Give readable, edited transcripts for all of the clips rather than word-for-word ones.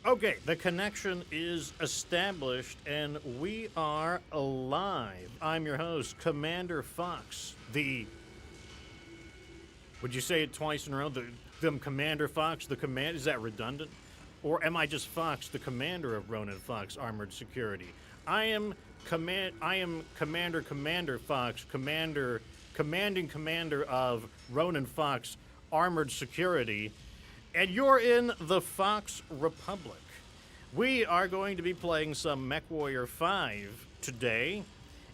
Okay, the connection is established and we are alive. I'm your host, Commander Fox. Would you say it twice in a row? The Commander Fox, is that redundant? Or am I just Fox, the commander of Ronin Fox Armored Security? I am Commander Fox, commanding commander of Ronin Fox Armored Security, and you're in the Fox Republic. We are going to be playing some MechWarrior 5 today,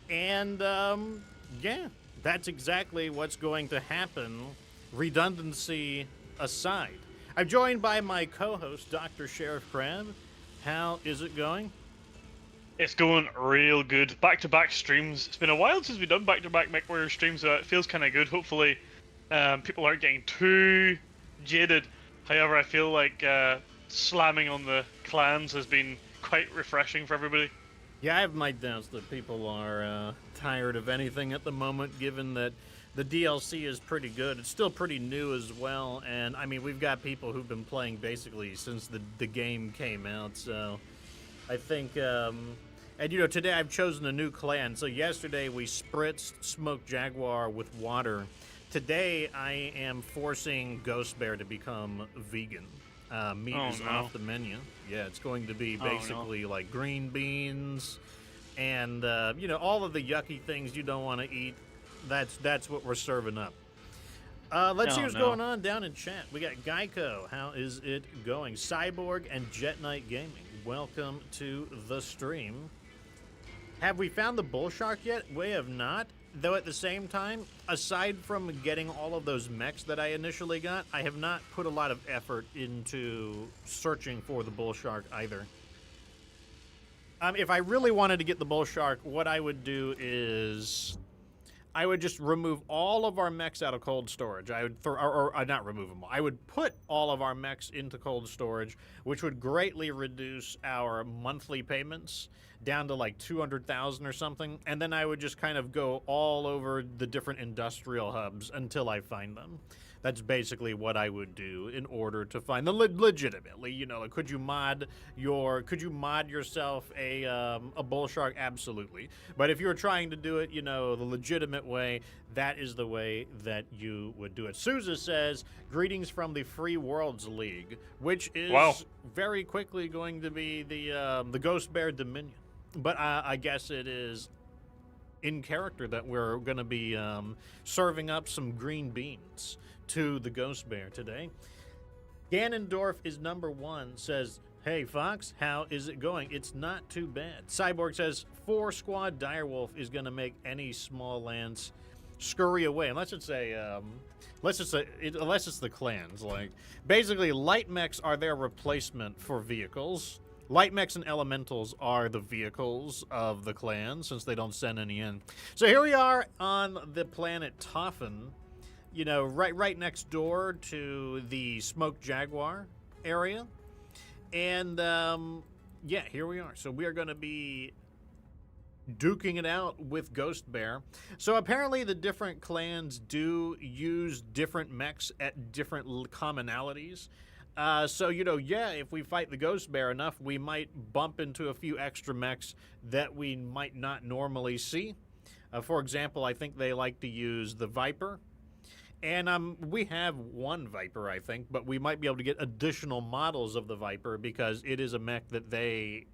and yeah, that's exactly what's going to happen, redundancy aside. I'm joined by my co-host, Dr. Sheriff Crab. How is it going? It's going real good. Back-to-back streams. It's been a while since we've done back-to-back MechWarrior streams, so it feels kind of good. Hopefully, people aren't getting too jaded. However, I feel like slamming on the clans has been quite refreshing for everybody. Yeah, I have my doubts that people are tired of anything at the moment, given that the DLC is pretty good. It's still pretty new as well, and I mean, we've got people who've been playing basically since the game came out, so I think, and you know, today I've chosen a new clan. So yesterday we spritzed Smoked Jaguar with water. Today I am forcing Ghost Bear to become vegan. Meat is off the menu. Yeah, it's going to be basically like green beans and, you know, all of the yucky things you don't want to eat. That's what we're serving up. Let's see what's going on down in chat. We got Geico. How is it going? Cyborg and Jet Knight Gaming. Welcome to the stream. Have we found the bull shark yet? We have not. Though at the same time, aside from getting all of those mechs that I initially got, I have not put a lot of effort into searching for the bull shark either. If I really wanted to get the bull shark, what I would do is I would just remove all of our mechs out of cold storage. I would not remove them. I would put all of our mechs into cold storage, which would greatly reduce our monthly payments down to like 200,000 or something, and then I would just kind of go all over the different industrial hubs until I find them. That's basically what I would do in order to find them legitimately. You know, like, could you mod yourself a bull shark? Absolutely. But if you're trying to do it, you know, the legitimate way, that is the way that you would do it. Souza says, "Greetings from the Free Worlds League," which is very quickly going to be the Ghost Bear Dominion. But I guess it is in character that we're going to be serving up some green beans to the Ghost Bear today. Ganondorf is number one, says, "Hey Fox, how is it going? It's not too bad." Cyborg says, "4 squad Direwolf is going to make any small lands scurry away," unless it's the clans. Like, basically, light mechs are their replacement for vehicles. Light mechs and elementals are the vehicles of the clans, since they don't send any in. So here we are on the planet Toffin, you know, right next door to the Smoked Jaguar area. And, yeah, here we are. So we are going to be duking it out with Ghost Bear. So apparently the different clans do use different mechs at different commonalities. So, you know, yeah, if we fight the Ghost Bear enough, we might bump into a few extra mechs that we might not normally see. For example, I think they like to use the Viper. And we have one Viper, I think, but we might be able to get additional models of the Viper because it is a mech that they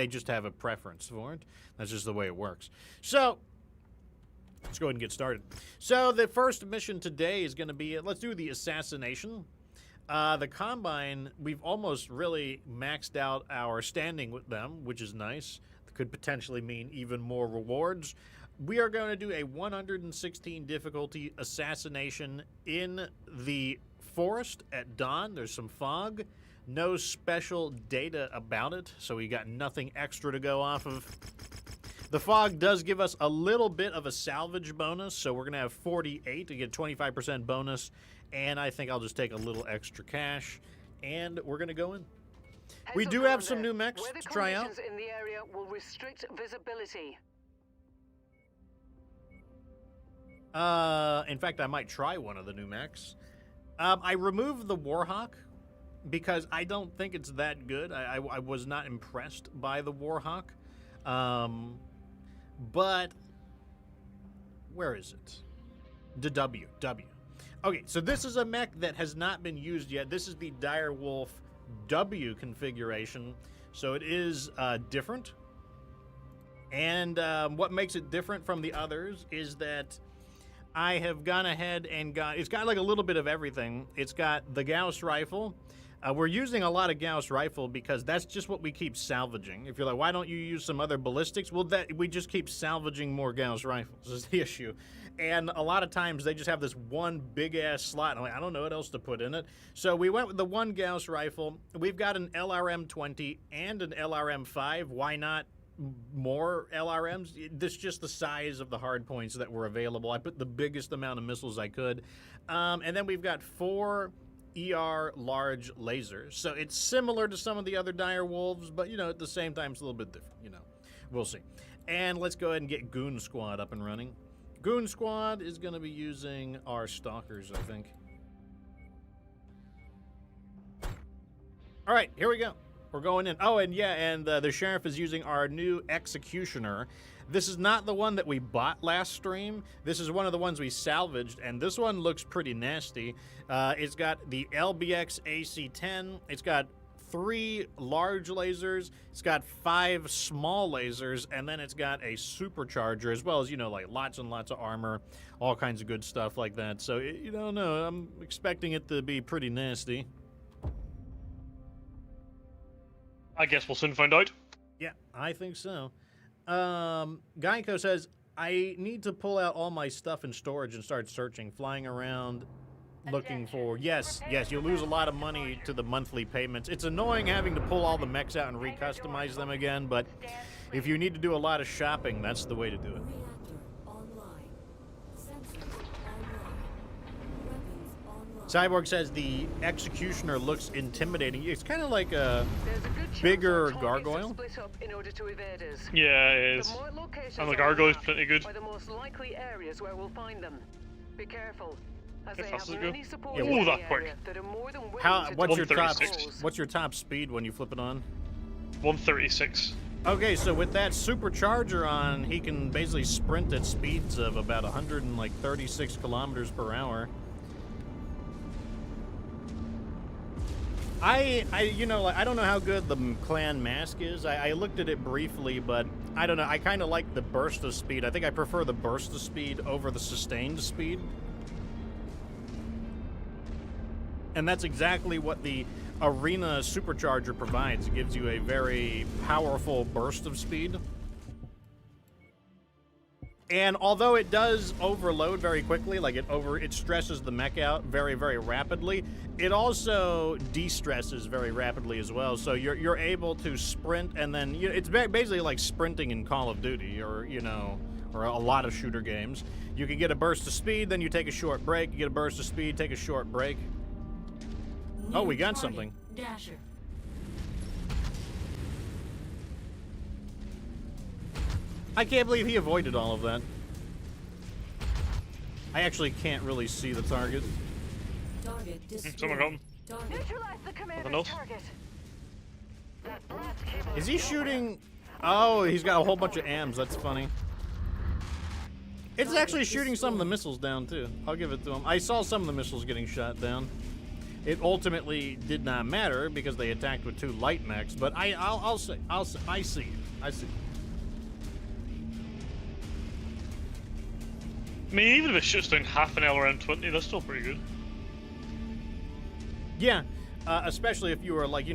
just have a preference for it. That's just the way it works. So let's go ahead and get started. So the first mission today is going to be, let's do the assassination. The Combine, we've almost really maxed out our standing with them, which is nice. It could potentially mean even more rewards. We are going to do a 116 difficulty assassination in the forest at dawn. There's some fog. No special data about it, so we got nothing extra to go off of. The fog does give us a little bit of a salvage bonus, so we're going to have 48 to get 25% bonus. And I think I'll just take a little extra cash, and we're going to go in. We do have some new mechs to try out. In the area will restrict visibility. In fact, I might try one of the new mechs. I removed the Warhawk because I don't think it's that good. I was not impressed by the Warhawk. But where is it? The W. Okay, so this is a mech that has not been used yet. This is the Direwolf W configuration, so it is different. And what makes it different from the others is that I have gone ahead and it's got like a little bit of everything. It's got the Gauss rifle. We're using a lot of Gauss rifle because that's just what we keep salvaging. If you're like, why don't you use some other ballistics? Well, we just keep salvaging more Gauss rifles is the issue. And a lot of times they just have this one big-ass slot. I'm like, I don't know what else to put in it. So we went with the one Gauss rifle. We've got an LRM-20 and an LRM-5. Why not more LRMs? This is just the size of the hard points that were available. I put the biggest amount of missiles I could. And then we've got 4 ER large lasers. So it's similar to some of the other dire wolves, but, you know, at the same time, it's a little bit different, you know. We'll see. And let's go ahead and get Goon Squad up and running. Goon Squad is going to be using our Stalkers, I think. All right, here we go. We're going in. Oh, and yeah, and the Sheriff is using our new Executioner. This is not the one that we bought last stream. This is one of the ones we salvaged, and this one looks pretty nasty. It's got the LBX AC-10. It's got 3 large lasers. It's got 5 small lasers, and then it's got a supercharger, as well as, you know, like lots and lots of armor, all kinds of good stuff like that. So, you don't know. I'm expecting it to be pretty nasty. I guess we'll soon find out. Yeah, I think so. Geico says, I need to pull out all my stuff in storage and start searching, flying around, looking for... Yes, you lose a lot of money to the monthly payments. It's annoying having to pull all the mechs out and recustomize them again, but if you need to do a lot of shopping, that's the way to do it. Cyborg says the Executioner looks intimidating. It's kind of like a bigger gargoyle. Yeah, it is. And the gargoyle's pretty good. Are the most likely areas where we'll find them. Be careful. As If they that's have good. many support Yeah, in ooh, the that quick. area that are more than willing How? to What's your top? 136. What's your top speed when you flip it on? 136. Okay, so with that supercharger on, he can basically sprint at speeds of about 136 kilometers per hour. You know, like, I don't know how good the clan mask is. I looked at it briefly, but I don't know. I kind of like the burst of speed. I think I prefer the burst of speed over the sustained speed. And that's exactly what the Arena Supercharger provides. It gives you a very powerful burst of speed. And although it does overload very quickly, like it stresses the mech out very, very rapidly, it also de-stresses very rapidly as well. So you're able to sprint, and then it's basically like sprinting in Call of Duty, or or a lot of shooter games. You can get a burst of speed, then you take a short break. You get a burst of speed, take a short break. Oh, we got something. Dasher. I can't believe he avoided all of that. I actually can't really see the target. Target destroyed. Someone got him. Target. Neutralize the commander's else? target. That blast cable Is he shooting? Oh, he's got a whole bunch of AMs. That's funny. It's actually shooting some of the missiles down, too. I'll give it to him. I saw some of the missiles getting shot down. It ultimately did not matter because they attacked with 2 light mechs, but I see it. I see it. I mean, even if it shoots down half an LRM-20, that's still pretty good. Yeah, especially if you were, like,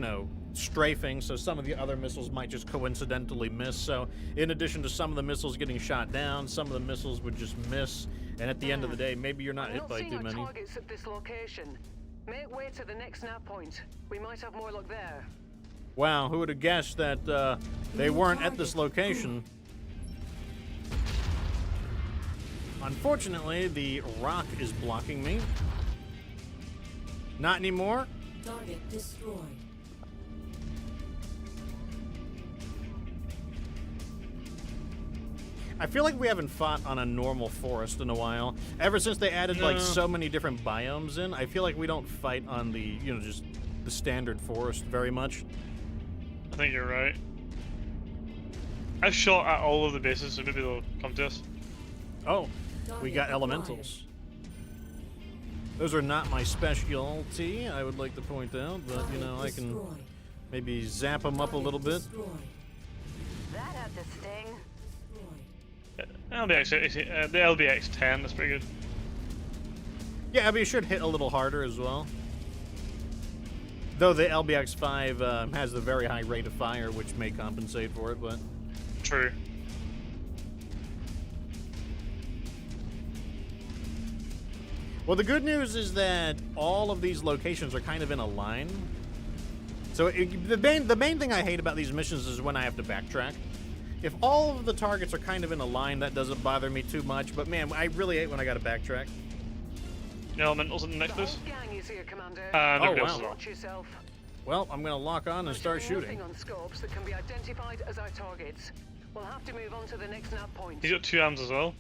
strafing, so some of the other missiles might just coincidentally miss. So in addition to some of the missiles getting shot down, some of the missiles would just miss, and at the end of the day, maybe you're not hit by too many. Targets at this location. Make way to the next nav point. We might have more luck there. Wow, who would have guessed that they weren't at this location? Unfortunately, the rock is blocking me. Not anymore. Target destroyed. I feel like we haven't fought on a normal forest in a while. Ever since they added like so many different biomes in, I feel like we don't fight on the, just the standard forest very much. I think you're right. I've shot at all of the bases, so maybe they'll come to us. Oh, we Target got acquired. elementals. Those are not my specialty, I would like to point out, but you know, I can Destroyed. maybe zap them up a little bit. Destroyed. That had to sting. Destroyed. The LBX-10, that's pretty good. Yeah, but it should hit a little harder as well. Though the LBX-5 has the very high rate of fire, which may compensate for it, but... True. Well, the good news is that all of these locations are kind of in a line. So the main thing I hate about these missions is when I have to backtrack. If all of the targets are kind of in a line, that doesn't bother me too much. But man, I really hate when I got to backtrack. The elementals in the next The base. whole gang is here, Commander. And Oh, everybody else wow. as well. Watch yourself. Well, I'm gonna lock on and start Showing shooting. nothing on scopes that can be identified as our targets. We'll have to move on to the next nav point. He's got 2 arms as well.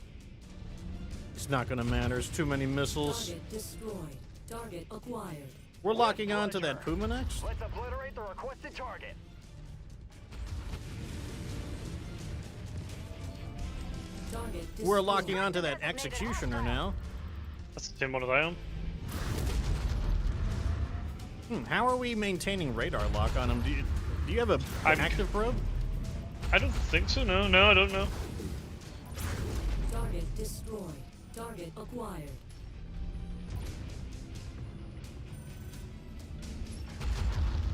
It's not gonna matter. There's too many missiles. Target destroyed. Target acquired. We're locking on to that Puma next. Let's obliterate the requested target. Target destroyed. We're locking on to that Executioner now. That's the same one as I am. How are we maintaining radar lock on them? Do you have an active probe? I don't think so, no. No, I don't know. Target destroyed. Target acquired.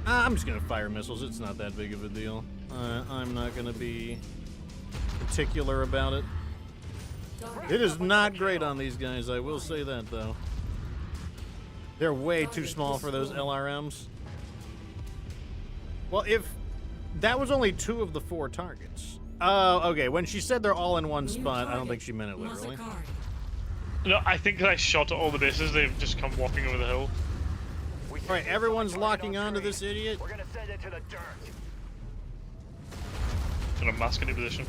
I'm just gonna fire missiles. It's not that big of a deal. I'm not gonna be particular about it. Target It is not great on these guys, I will say that though. They're way too small for those LRMs. Well, if that was only 2 of the 4 targets. Oh, okay. When she said they're all in one New spot, I don't target. think she meant it literally. Mazakari. No, I think that I shot at all the bases. They've just come walking over the hill. All right, everyone's locking onto this idiot. We're gonna send it to the dirt. In a masculine position.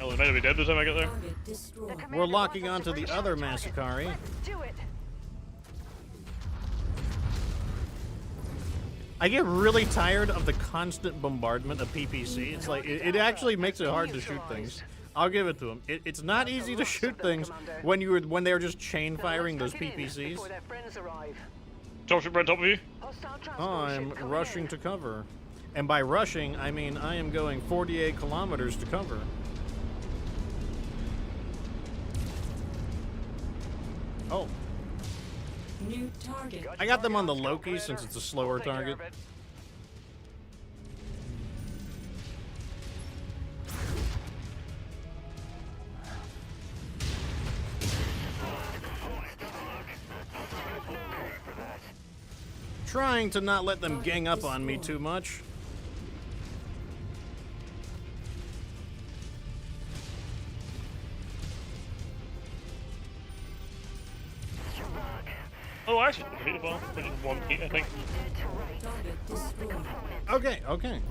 Oh, they might be dead by the time I get there. Target destroyed. We're locking onto the other Massacari. Let's do it. I get really tired of the constant bombardment of PPC. It's like, it actually makes it hard to shoot things. I'll give it to them. It's not easy to shoot things when they're just chain firing those PPCs. Before their friends arrive. Dropship right on top of you. Hostile transport Oh, I'm ship coming rushing in. to cover. And by rushing, I mean I am going 48 kilometers to cover. Oh, New target. I got them on the Loki since it's a slower Take care target. of it. Trying to not let them gang up on me too much. Oh, I actually hit the ball. Which is 1 hit, I think. Target destroyed. Okay, okay.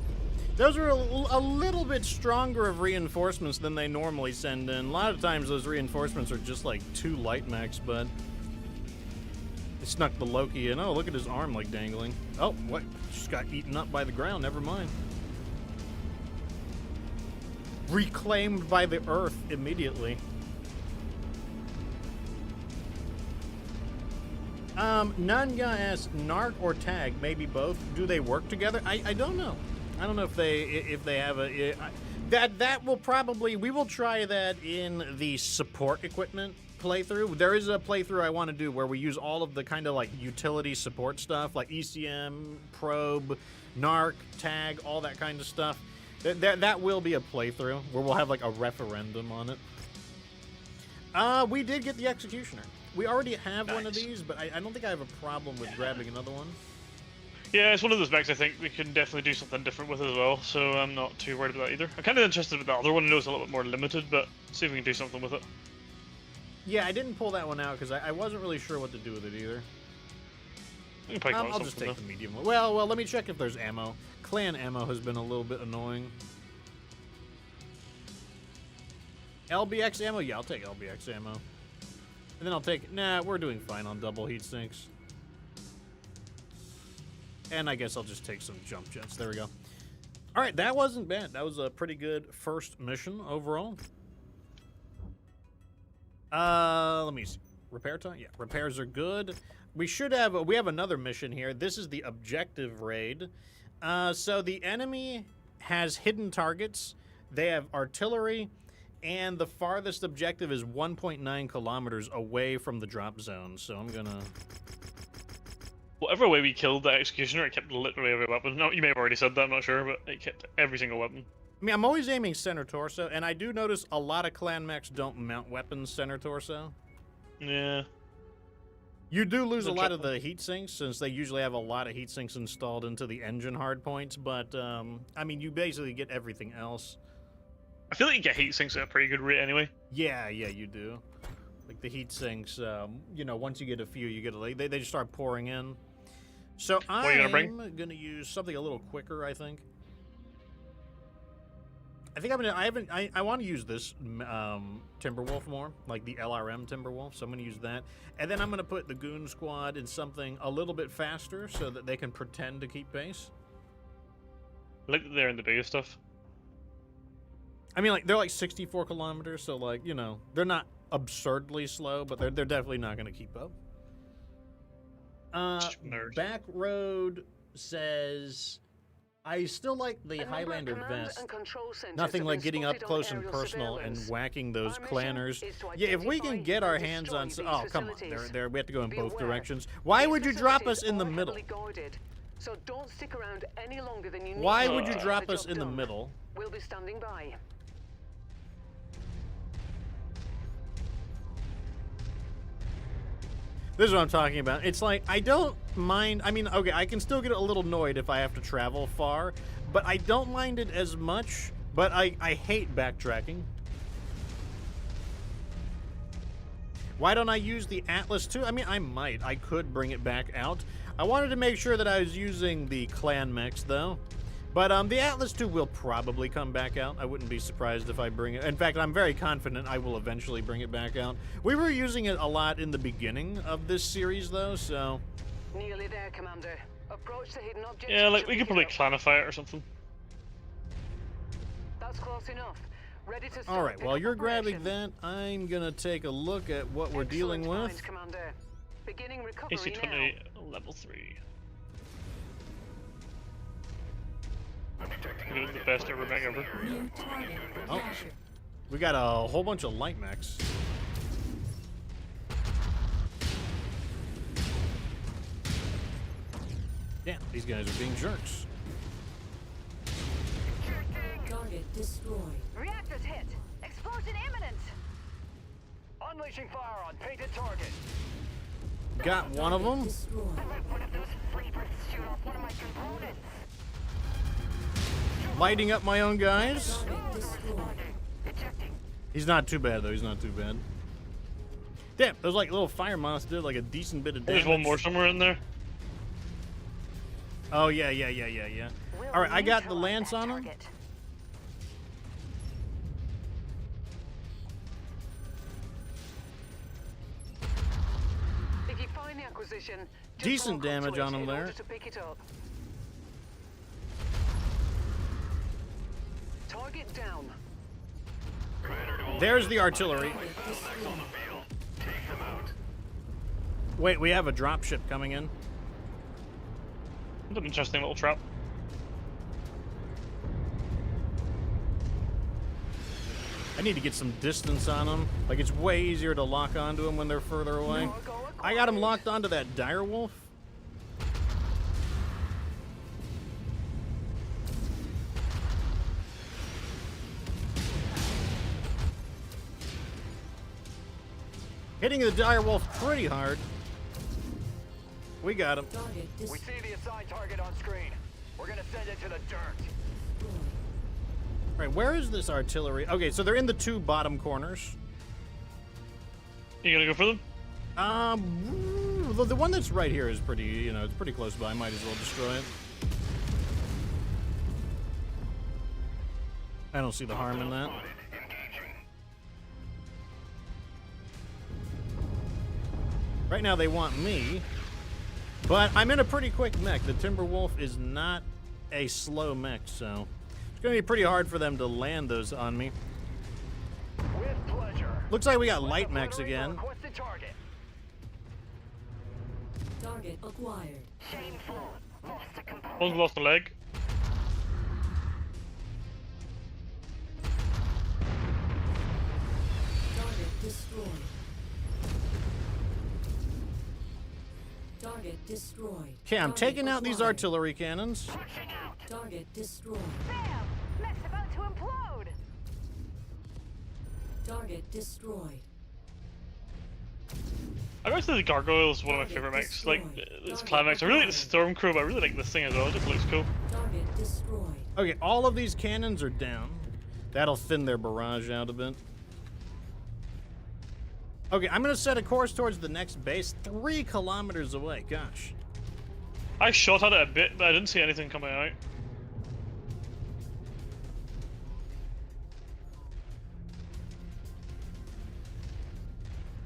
Those are a little bit stronger of reinforcements than they normally send in. A lot of times those reinforcements are just like 2 light mechs, but they snuck the Loki in. Oh, look at his arm like dangling. Oh, what? Just got eaten up by the ground. Never mind. Reclaimed by the earth immediately. Nanya asks, Narc or Tag, maybe both. Do they work together? I don't know. I don't know if they have a that will probably, we will try that in the support equipment playthrough. There is a playthrough I want to do where we use all of the kind of like utility support stuff like ECM, probe, Narc, Tag, all that kind of stuff. That will be a playthrough where we'll have like a referendum on it. We did get the Executioner. We already have one of these, but I don't think I have a problem with grabbing another one. Yeah, it's one of those mechs I think we can definitely do something different with as well, so I'm not too worried about that either. I'm kind of interested with the other one. I know it's a little bit more limited, but see if we can do something with it. Yeah, I didn't pull that one out because I wasn't really sure what to do with it either. We can probably come up I'll with just something, take the medium one. Well, let me check if there's ammo. Clan ammo has been a little bit annoying. LBX ammo? Yeah, I'll take LBX ammo. And then I'll take... Nah, we're doing fine on double heat sinks. And I guess I'll just take some jump jets. There we go. All right, that wasn't bad. That was a pretty good first mission overall. Let me see. Repair time? Yeah, repairs are good. We should have... we have another mission here. This is the objective raid. So the enemy has hidden targets. They have artillery. And the farthest objective is 1.9 kilometers away from the drop zone. So I'm gonna... Whatever way we killed that executioner, it kept literally every weapon. No, you may have already said that, I'm not sure, but it kept every single weapon. I mean, I'm always aiming center torso, and I do notice a lot of clan mechs don't mount weapons center torso. Yeah. You do lose a lot of the heat sinks, since they usually have a lot of heat sinks installed into the engine hardpoints, but, I mean, you basically get everything else. I feel like you get heat sinks at a pretty good rate anyway. Yeah, you do. Like the heat sinks, you know, once you get a few, you get they just start pouring in. So What are you I'm gonna use something a little quicker, I think. I want to use this Timberwolf more, like the LRM Timberwolf, so I'm gonna use that. And then I'm gonna put the Goon Squad in something a little bit faster so that they can pretend to keep pace. I like that they're in the bigger stuff. I mean, like, they're like 64 kilometers, so, like, you know, they're not absurdly slow, but they're definitely not going to keep up. Back Road says, I still like the Highlander vest. Nothing like getting up close and personal and whacking those clanners. Yeah, if we can get our hands on... Oh, come on. We have to go in both directions. Why would you drop us in the middle? So don't stick around any longer than you need. Why would you drop us in the middle? We'll be standing by. This is what I'm talking about. It's like, I don't mind... I mean, okay, I can still get a little annoyed if I have to travel far, but I don't mind it as much, but I hate backtracking. Why don't I use the Atlas too? I mean, I might. I could bring it back out. I wanted to make sure that I was using the clan mechs, though. But the Atlas 2 will probably come back out. I wouldn't be surprised if I bring it. In fact, I'm very confident I will eventually bring it back out. We were using it a lot in the beginning of this series, though, so... Nearly there, Commander. Approach the hidden object. Yeah, like, we could probably clanify it or something. That's close enough. Ready to start. All right, while you're grabbing operation. that, I'm going to take a look at what we're dealing Excellent with. find, Commander. Beginning recovery AC-20, now. level 3. The best ever mech ever. New target. Oh. Captured. We got a whole bunch of light mechs. Damn, these guys are being jerks. Target destroyed. Reactors hit. Explosion imminent. Unleashing fire on painted target. Got one of them. Destroyed. One of those flavors shoot off one of my components. Lighting up my own guys. Target destroyed. Ejecting. He's not too bad, though. He's not too bad. Damn, those like little fire monsters did like a decent bit of damage. There's one more somewhere in there. Oh, yeah. All right, I got the Neutralize lance that on him. target. If you find the acquisition, just Decent walk up to damage it on him in there. order to pick it up. Target down. There's the artillery. Target destroyed. Wait, we have a dropship coming in. That's an interesting little trap. I need to get some distance on them. Like, it's way easier to lock onto them when they're further away. I got him locked onto that direwolf. Hitting the direwolf pretty hard. We got him. Target We destroyed. see the assigned target on screen. We're gonna send it to the dirt. All right, where is this artillery? Okay, so they're in the two bottom corners. You gonna go for them? The one that's right here is pretty, you know, it's pretty close by. Might as well destroy it. I don't see the harm in that. Right now they want me, but I'm in a pretty quick mech. The Timberwolf is not a slow mech, so it's going to be pretty hard for them to land those on me. With pleasure. Looks like we got light mechs again. Requested target. Target acquired. Shameful. Lost a component. One's lost a leg. Target destroyed. Target destroyed. Okay, I'm Target taking out these acquired. artillery cannons. Target destroyed. Bam! Mech's about to implode. Target destroyed. I gotta say the Gargoyle is one of my Target favorite mechs. Like, destroyed. it's Target Climax. I really like the acquired. Stormcrow, but I really like this thing as well. It just looks cool. Target destroyed. Okay, all of these cannons are down. That'll thin their barrage out a bit. Okay, I'm gonna set a course towards the next base, 3 kilometers away. Gosh. I shot at it a bit, but I didn't see anything coming out.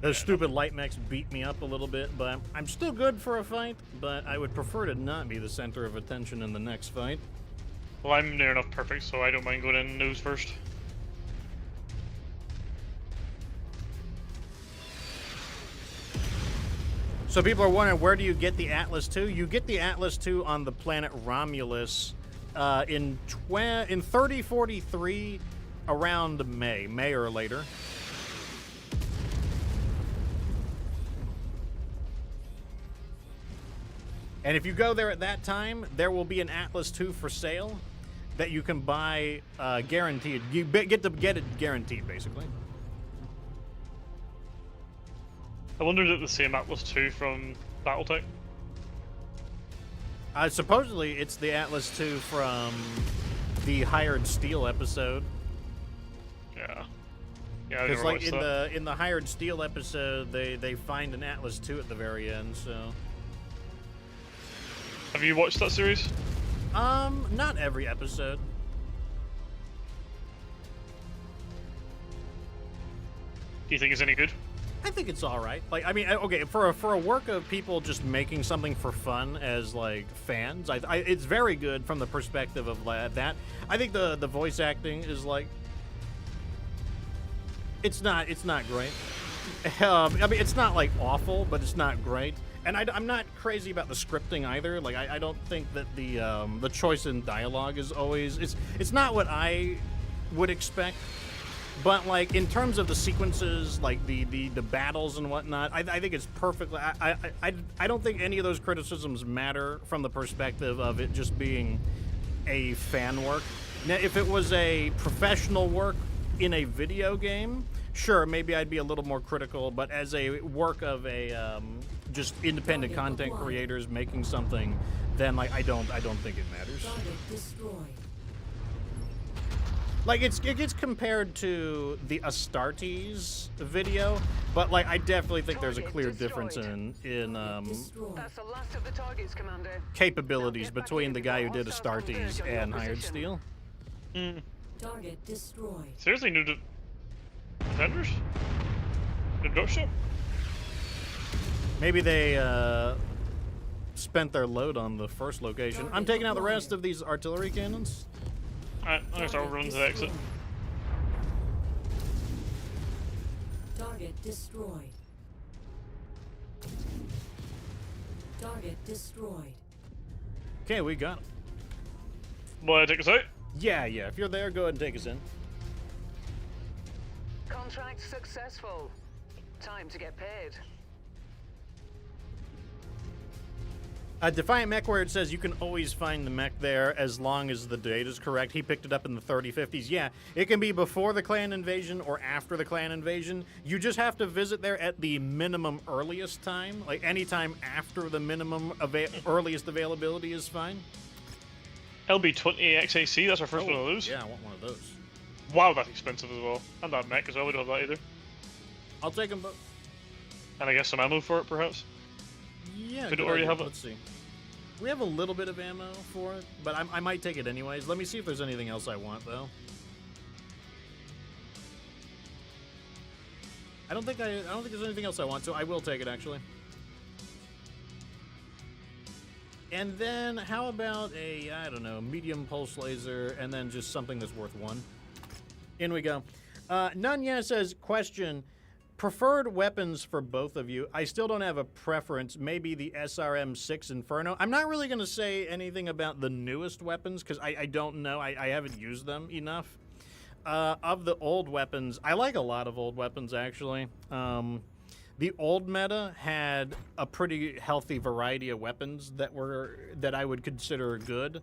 Those stupid light mechs beat me up a little bit, but I'm still good for a fight, but I would prefer to not be the center of attention in the next fight. Well, I'm near enough perfect, so I don't mind going in nose first. So people are wondering, where do you get the Atlas II? You get the Atlas II on the planet Romulus in 3043 around May or later. And if you go there at that time, there will be an Atlas II for sale that you can buy guaranteed. You get it guaranteed, basically. I wonder if it's the same Atlas II from Battletech. Supposedly, it's the Atlas II from the Hired Steel episode. Yeah. Yeah, I Because never like watched that. in the Hired Steel episode, they find an Atlas II at the very end. So, Have you watched that series? not every episode. Do you think it's any good? I think it's all right. Like, I mean, okay, for a work of people just making something for fun as like fans, it's very good from the perspective of that. I think the voice acting is like, it's not great. I mean, it's not like awful, but it's not great. And I'm not crazy about the scripting either. Like, I don't think that the choice in dialogue is always it's not what I would expect. But like in terms of the sequences, like the battles and whatnot, I think it's perfectly. I don't think any of those criticisms matter from the perspective of it just being a fan work. Now, if it was a professional work in a video game, sure, maybe I'd be a little more critical. But as a work of a just independent content creators making something, then like I don't think it matters. Target destroyed. Like it gets compared to the Astartes video, but like I definitely think there's a clear difference in Destroyed. That's the last of the targets, Commander. capabilities between the guy who did Astartes and Hired Steel. Target destroyed. Seriously, new defenders? New dropship? Maybe they spent their load on the first location. I'm taking out the rest of these artillery cannons. Alright, I'm gonna start running to the exit. Target destroyed. Target destroyed. Okay, we got him. Boy, take us out. Yeah. If you're there, go ahead and take us in. Contract successful. Time to get paid. Defiant MechWarrior says you can always find the mech there as long as the date is correct. He picked it up in the 3050s. Yeah, it can be before the clan invasion or after the clan invasion. You just have to visit there at the minimum earliest time. Like any time after the minimum earliest availability is fine. LB20 XAC, that's our first one of those. Yeah, I want one of those. Wow, that's expensive as well. And that mech as well, we don't have that either. I'll take them both. And I guess some ammo for it, perhaps? Yeah, Could good already idea. have it. Let's see. We have a little bit of ammo for it, but I might take it anyways. Let me see if there's anything else I want, though. I don't think there's anything else I want, so I will take it, actually. And then how about a, I don't know, medium pulse laser, and then just something that's worth 1. In we go. Nunya says, question, preferred weapons for both of you. I still don't have a preference. Maybe the SRM-6 Inferno. I'm not really going to say anything about the newest weapons because I don't know. I haven't used them enough. Of the old weapons, I like a lot of old weapons, actually. The old meta had a pretty healthy variety of weapons that I would consider good.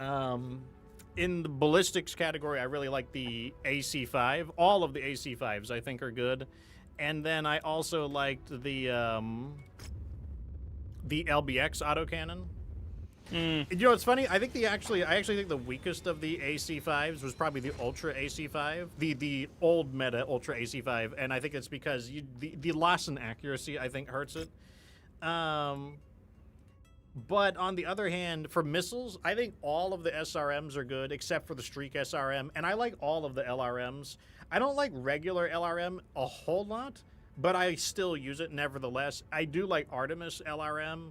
In the ballistics category, I really like the AC5. All of the AC5s I think are good. And then I also liked the LBX autocannon. You know what's funny? I think I actually think the weakest of the AC5s was probably the Ultra AC5, the old meta Ultra AC5, and I think it's because the loss in accuracy I think hurts it. But on the other hand, for missiles, I think all of the SRMs are good except for the Streak SRM, and I like all of the LRMs. I don't like regular LRM a whole lot, but I still use it nevertheless. I do like Artemis LRM.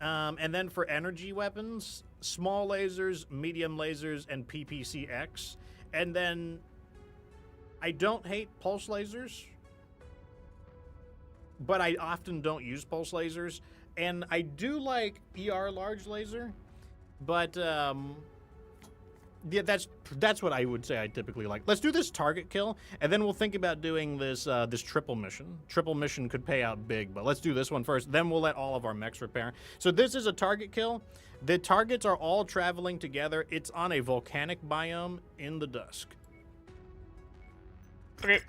And then for energy weapons, small lasers, medium lasers, and PPCX. And then I don't hate pulse lasers, but I often don't use pulse lasers. And I do like ER large laser, but yeah, that's what I would say I typically like. Let's do this target kill, and then we'll think about doing this this triple mission. Triple mission could pay out big, but let's do this one first. Then we'll let all of our mechs repair. So this is a target kill. The targets are all traveling together. It's on a volcanic biome in the dusk. Okay.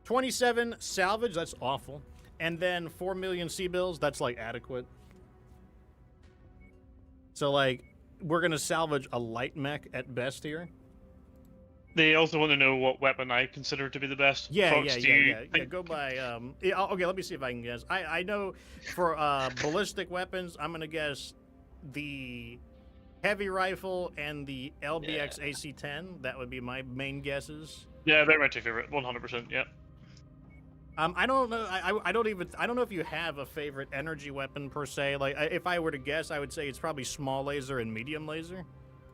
27 salvage. That's awful. And then 4 million C-bills, that's like adequate. So like, we're gonna salvage a light mech at best here. They also want to know what weapon I consider to be the best. Yeah, Fox, yeah. Go by, okay, let me see if I can guess. I know for ballistic weapons, I'm gonna guess the heavy rifle and the LBX AC-10. That would be my main guesses. Yeah, they're my two favorite, 100%, yeah. I don't know. I don't know if you have a favorite energy weapon per se. Like, if I were to guess, I would say it's probably small laser and medium laser.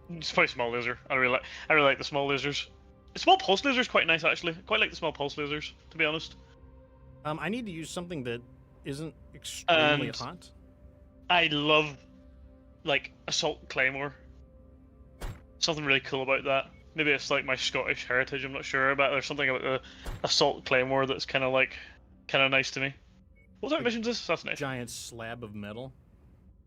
It's probably small laser. I really like the small lasers. The small pulse laser is quite nice, actually. I quite like the small pulse lasers, to be honest. I need to use something that isn't extremely hot. I love, like, assault claymore. Something really cool about that. Maybe it's like my Scottish heritage, I'm not sure, but there's something about the assault claymore that's kind of nice to me. What type of mission is this? That's nice. Giant slab of metal.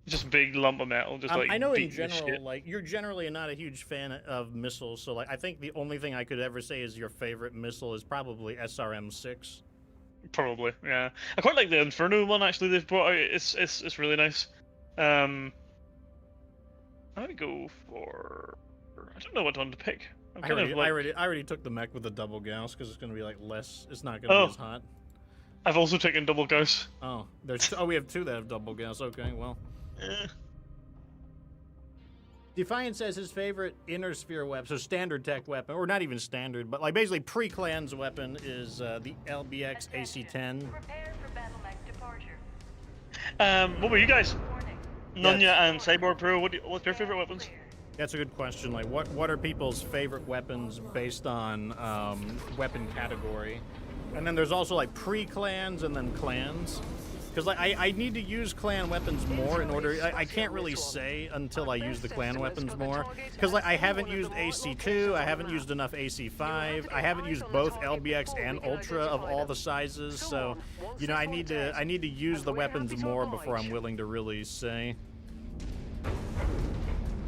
Just a big lump of metal, just like. I know in beating the general, shit. like, you're generally not a huge fan of missiles, so like I think the only thing I could ever say is your favorite missile is probably SRM-6. Probably, yeah. I quite like the Inferno one actually they've brought out. It's really nice. I would go for. I don't know what one to pick. I already took the mech with the double Gauss because it's going to be like less. It's not going to be as hot. I've also taken double Gauss. Oh, we have 2 that have double Gauss. Okay, well. Defiant says his favorite inner sphere weapon, so standard tech weapon, or not even standard, but like basically pre-clans weapon is the LBX AC-10. Prepare for battle mech departure. What were you guys? Warning. Nunya and Cyborg Pro. What's your favorite weapons? That's a good question. Like, what are people's favorite weapons based on weapon category? And then there's also like pre-clans and then clans. Because like I need to use clan weapons more in order. I can't really say until I use the clan weapons more. Because like I haven't used AC2, I haven't used enough AC5, I haven't used both LBX and Ultra of all the sizes. So, you know, I need to use the weapons more before I'm willing to really say.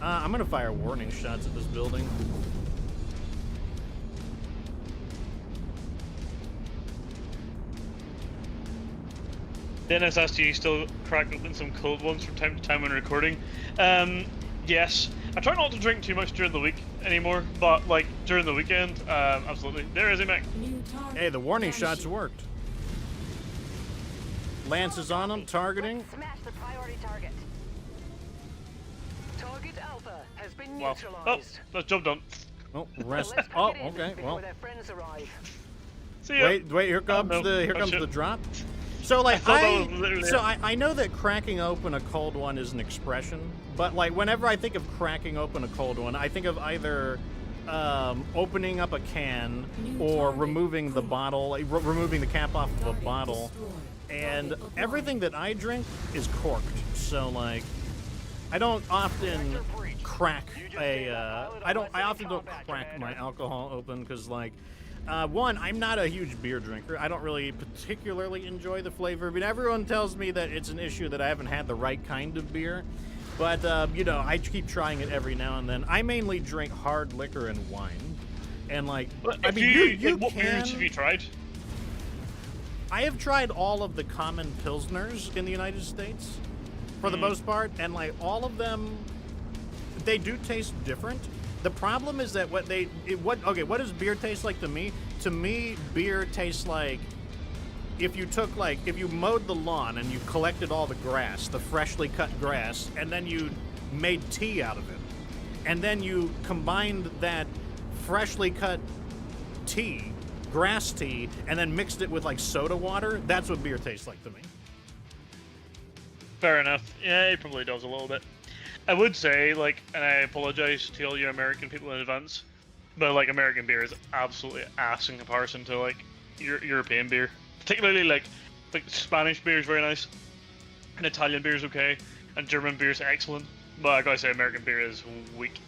I'm gonna fire warning shots at this building. Dennis asked you still crack open some cold ones from time to time when recording. Yes. I try not to drink too much during the week anymore, but like during the weekend, absolutely. There is a mech. Hey, the warning shots worked. Lance is on him, targeting. Smash the priority target. Target Alpha has been Wow. neutralized. Oh, that's job done. Oh, rest. Let's pack Oh, it in okay. before Well, their friends arrive. See ya. wait. Here comes no. the Oh, shit. drop. So like thought that was literally it. I know that cracking open a cold one is an expression, but like whenever I think of cracking open a cold one, I think of either opening up a can or removing the bottle, like, removing the cap off of a bottle. And everything that I drink is corked, so like I don't often crack I often don't crack my alcohol open because like one, I'm not a huge beer drinker. I don't really particularly enjoy the flavor. I mean, everyone tells me that it's an issue that I haven't had the right kind of beer. But, you know, I keep trying it every now and then. I mainly drink hard liquor and wine. And, like, I mean, what beers have you tried? I have tried all of the common Pilsners in the United States, for the most part. And, like, all of them, they do taste different. The problem is that what does beer taste like to me? To me, beer tastes like if you mowed the lawn and you collected all the grass, the freshly cut grass, and then you made tea out of it. And then you combined that freshly cut tea, grass tea, and then mixed it with like soda water. That's what beer tastes like to me. Fair enough. Yeah, it probably does a little bit. I would say, like, and I apologize to all you American people in advance, but like American beer is absolutely ass in comparison to like European beer. Particularly like Spanish beer is very nice, and Italian beer is okay, and German beer is excellent. But I gotta say, American beer is weak.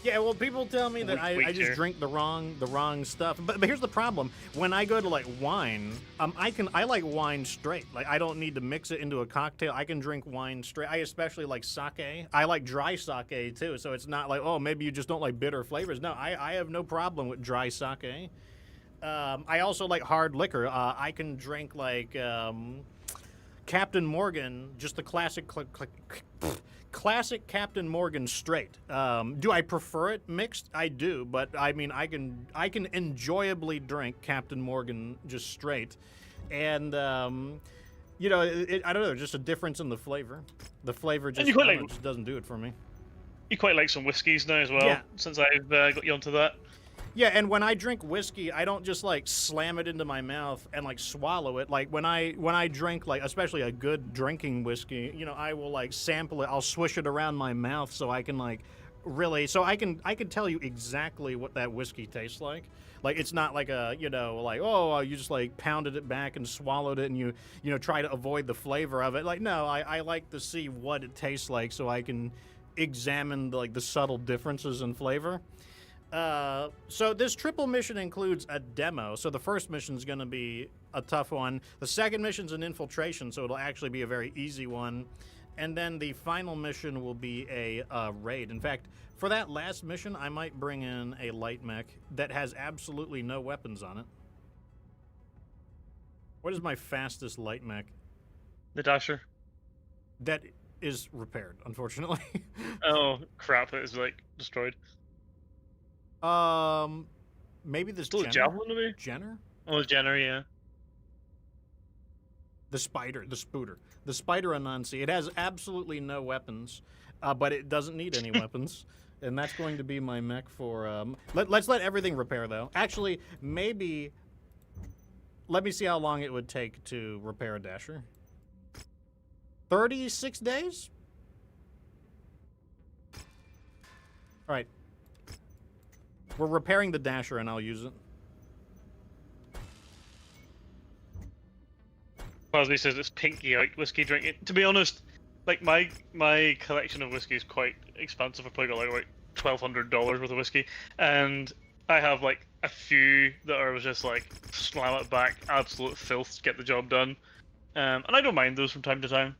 Yeah, well, people tell me that I just drink the wrong stuff. But here's the problem: when I go to like wine, I like wine straight. Like I don't need to mix it into a cocktail. I can drink wine straight. I especially like sake. I like dry sake too. So it's not like, oh, maybe you just don't like bitter flavors. No, I have no problem with dry sake. I also like hard liquor. I can drink like Captain Morgan, just the classic Captain Morgan straight. Do I prefer it mixed? I do, but I mean, I can enjoyably drink Captain Morgan just straight, and you know, I don't know, just a difference in the flavor. The flavor just, just doesn't do it for me. You quite like some whiskeys now as well, yeah. Since I've got you onto that. Yeah, and when I drink whiskey, I don't just like slam it into my mouth and like swallow it. Like when I drink, like especially a good drinking whiskey, you know, I will like sample it. I'll swish it around my mouth so I can like really, so I can tell you exactly what that whiskey tastes like. Like it's not like a, you know, like, oh, you just like pounded it back and swallowed it and you know try to avoid the flavor of it. Like no, I like to see what it tastes like so I can examine like the subtle differences in flavor. So this triple mission includes a demo. So the first mission is going to be a tough one. The second mission's an infiltration, so it'll actually be a very easy one. And then the final mission will be a raid. In fact, for that last mission, I might bring in a light mech that has absolutely no weapons on it. What is my fastest light mech? The Dasher. That is repaired, unfortunately. Oh crap! It is like destroyed. Maybe this Still a javelin to me? Jenner? Oh, Jenner, yeah. The spider, the spooter. The spider Anansi. It has absolutely no weapons, but it doesn't need any weapons. And that's going to be my mech for, let's let everything repair, though. Actually, maybe, let me see how long it would take to repair a Dasher. 36 days? All right. We're repairing the Dasher, and I'll use it. Crosby says it's pinky out whiskey drinking. To be honest, like my collection of whiskey is quite expensive. I've probably got like $1,200 worth of whiskey, and I have like a few that are just like slam it back, absolute filth, get the job done. And I don't mind those from time to time.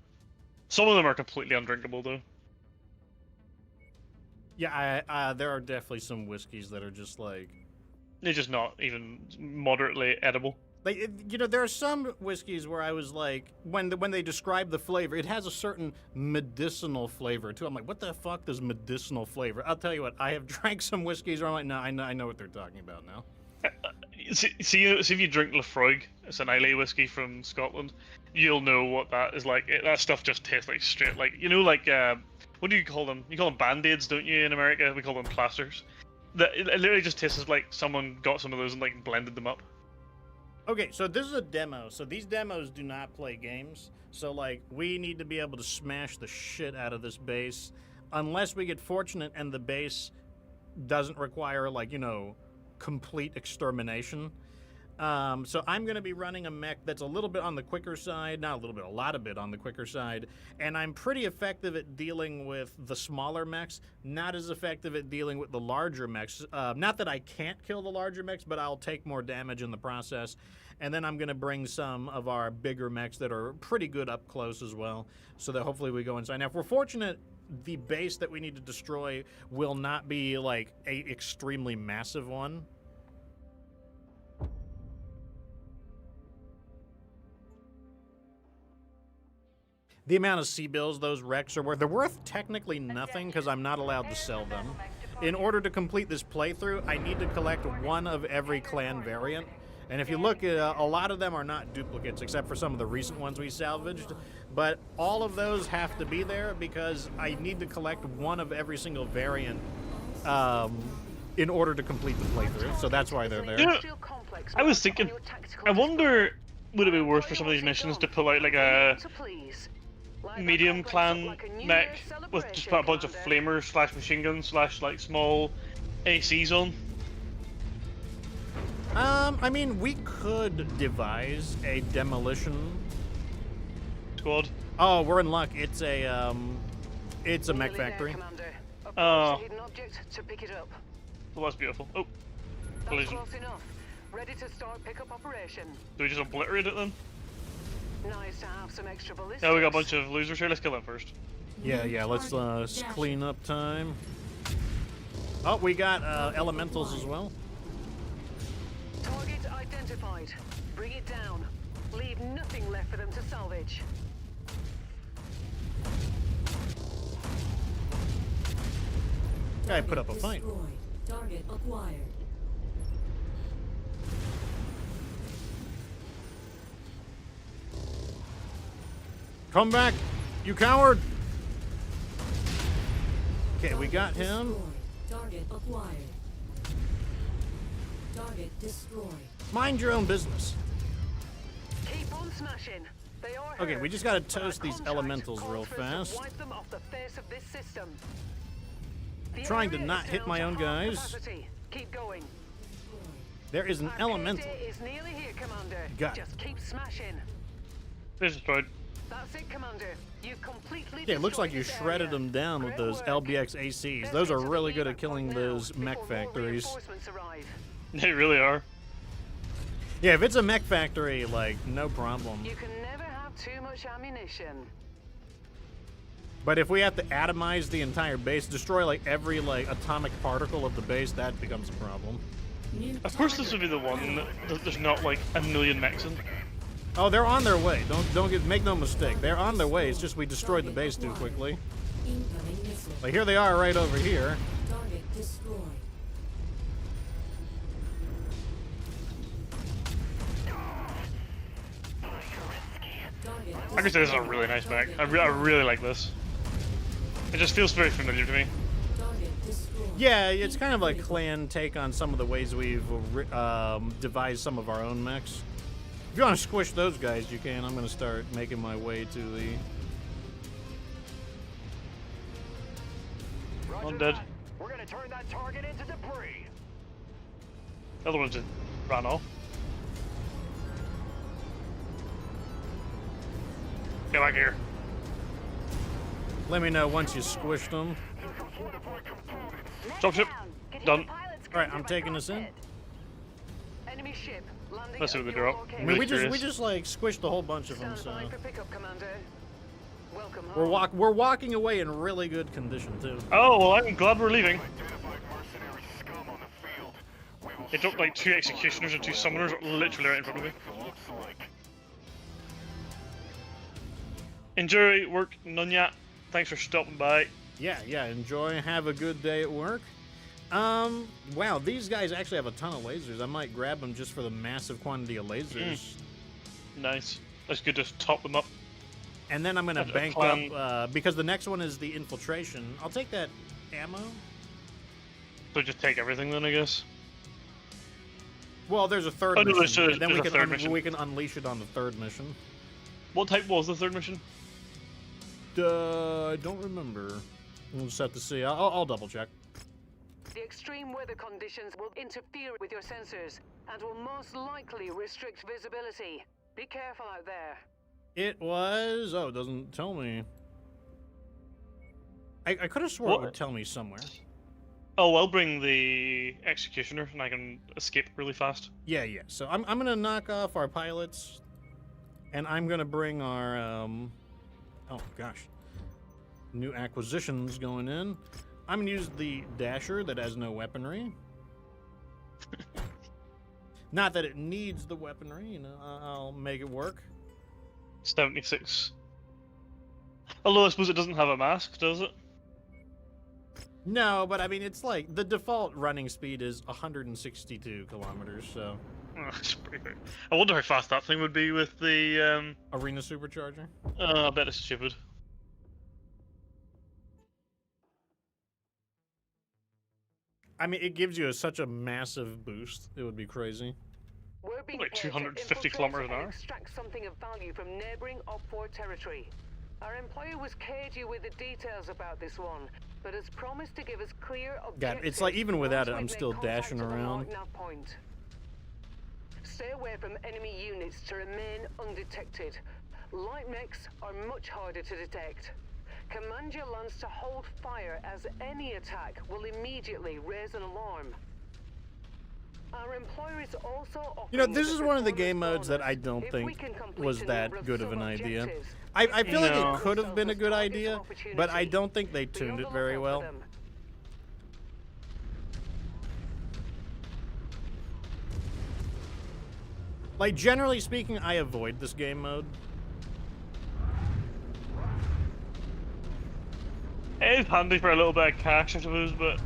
Some of them are completely undrinkable though. Yeah, there are definitely some whiskeys that are just like... They're just not even moderately edible. Like, you know, there are some whiskeys where I was like, when they describe the flavor, it has a certain medicinal flavor too. I'm like, what the fuck does medicinal flavor? I'll tell you what, I have drank some whiskeys where I'm like, no, I know what they're talking about now. See if you drink Lafroig, it's an Islay whiskey from Scotland, you'll know what that is like. That stuff just tastes like straight, like, you know, like, what do you call them? You call them Band-Aids, don't you, in America? We call them plasters. It literally just tastes like someone got some of those and like blended them up. Okay, so this is a demo. So these demos do not play games. So, like, we need to be able to smash the shit out of this base. Unless we get fortunate and the base doesn't require, like, you know, complete extermination. So I'm going to be running a mech that's a little bit on the quicker side. Not a little bit, a lot of bit on the quicker side. And I'm pretty effective at dealing with the smaller mechs. Not as effective at dealing with the larger mechs. Not that I can't kill the larger mechs, but I'll take more damage in the process. And then I'm going to bring some of our bigger mechs that are pretty good up close as well. So that hopefully we go inside. Now, if we're fortunate, the base that we need to destroy will not be, like, a extremely massive one. The amount of C-bills those wrecks are worth, they're worth technically nothing because I'm not allowed to sell them. In order to complete this playthrough, I need to collect one of every clan variant. And if you look at a lot of them are not duplicates, except for some of the recent ones we salvaged. But all of those have to be there because I need to collect one of every single variant in order to complete the playthrough. So that's why they're there. Yeah, I was thinking, I wonder, would it be worth for some of these missions to pull out like a medium clan mech with just put a bunch of flamers slash machine guns slash like small ACs on? I mean, we could devise a demolition Squad. Oh, we're in luck. It's a mech factory. Oh. To pick it up. Well, that's beautiful. Oh, That's collision. close enough. Ready to start pickup operation. Do we just obliterate it then? Nice to have some extra ballistics. Yeah, we got a bunch of losers here. Let's kill them first. Yeah, let's clean up time. Oh, we got elementals as well. Target identified. Bring it down. Leave nothing left for them to salvage. Guy put up a fight. Destroyed. Target acquired. Come back, you coward! Okay, we got him. Destroyed. Target acquired. Target destroyed. Mind your own business. Keep on smashing. They are Okay, hurt, we just gotta but our toast these contract elementals calls real for us fast. to wipe them off the face of this system. The Trying to area not is hit down my to own half guys. capacity. Keep going. There is an Our elemental. payday is nearly here, Commander. Got it. Just keep smashing. They're destroyed. That's it, Commander. You've completely Yeah, it looks like you destroyed this shredded area. them down with Great those work. LBX ACs. Let's Those get are to the really good evac at killing point now, those mech before more factories. reinforcements arrive. They really are. Yeah, if it's a mech factory, like, no problem. You can never have too much ammunition. But if we have to atomize the entire base, destroy, like, every, like, atomic particle of the base, that becomes a problem. New Of course, this would be the one that there's not like a million mechs in. Oh, they're on their way. Make no mistake. They're on their way. It's just we destroyed the base too quickly. incoming missile. Like, here they are right over here. Target destroyed. Target I can say this is a really nice mech. I really like this. It just feels very familiar to me. Target destroyed. Yeah, it's kind of like clan take on some of the ways we've devised some of our own mechs. If you want to squish those guys, you can. I'm going to start making my way to the... Roger I'm dead. that. We're gonna turn that target into debris. The other ones just ran off. Get back here. Let me know once you squished them. Dropship. Done. Alright, I'm taking this in. Enemy ship landing Let's see at what they your drop. location. I mean, we Curious. just like squished a whole bunch of them, Stand so by for pickup, Commander. Welcome home. we're walking away in really good condition too. Oh well, I'm glad we're leaving. They dropped like 2 executioners and 2 summoners literally right in front of me. Enjoy work, Nunya. Thanks for stopping by. Yeah, enjoy. Have a good day at work. Wow, these guys actually have a ton of lasers. I might grab them just for the massive quantity of lasers. Nice. That's good to top them up. And then I'm gonna That's a bank plan. up, because the next one is the infiltration. I'll take that ammo. So just take everything then, I guess. Well, there's a third Oh, no, mission, there's and then a we can third mission. we can unleash it on the third mission. What type was the third mission? I don't remember. We'll just have to see. I'll double check. The extreme weather conditions will interfere with your sensors and will most likely restrict visibility. Be careful out there. It was. Oh, it doesn't tell me. I could have sworn it What? would tell me somewhere. Oh, I'll bring the executioner and I can escape really fast. Yeah, yeah. So I'm gonna knock off our pilots, and I'm gonna bring our oh gosh, new acquisitions going in. I'm gonna use the Dasher that has no weaponry. Not that it needs the weaponry, you know. I'll make it work. 76. Although I suppose it doesn't have a mask, does it? No, but I mean it's like the default running speed is 162 kilometers. So Oh, that's pretty quick. I wonder how fast that thing would be with the. arena supercharger. I bet it's stupid. I mean, it gives you such a massive boost. It would be crazy. We're being Like paid to 250 infiltrate kilometers an and hour. extract something of value from neighboring Op4 territory. Our employer was cagey with the details about this one, but has promised to give us clear objectives. it's like even without once it, I'm we've made still contact dashing at the around. marked nav point. Stay away from enemy units to remain undetected. Light mechs are much harder to detect. Command your lance to hold fire, as any attack will immediately raise an alarm. Our employer is also You know, offering this us a is one of the performance game modes that I bonus don't if we think can complete was a that number of good of an idea. sub-objectives. I feel like No. it could have been a good idea, but I don't think they Be on tuned the it very lookout well. for them. Like, generally speaking, I avoid this game mode. It is handy for a little bit of cash, I suppose, but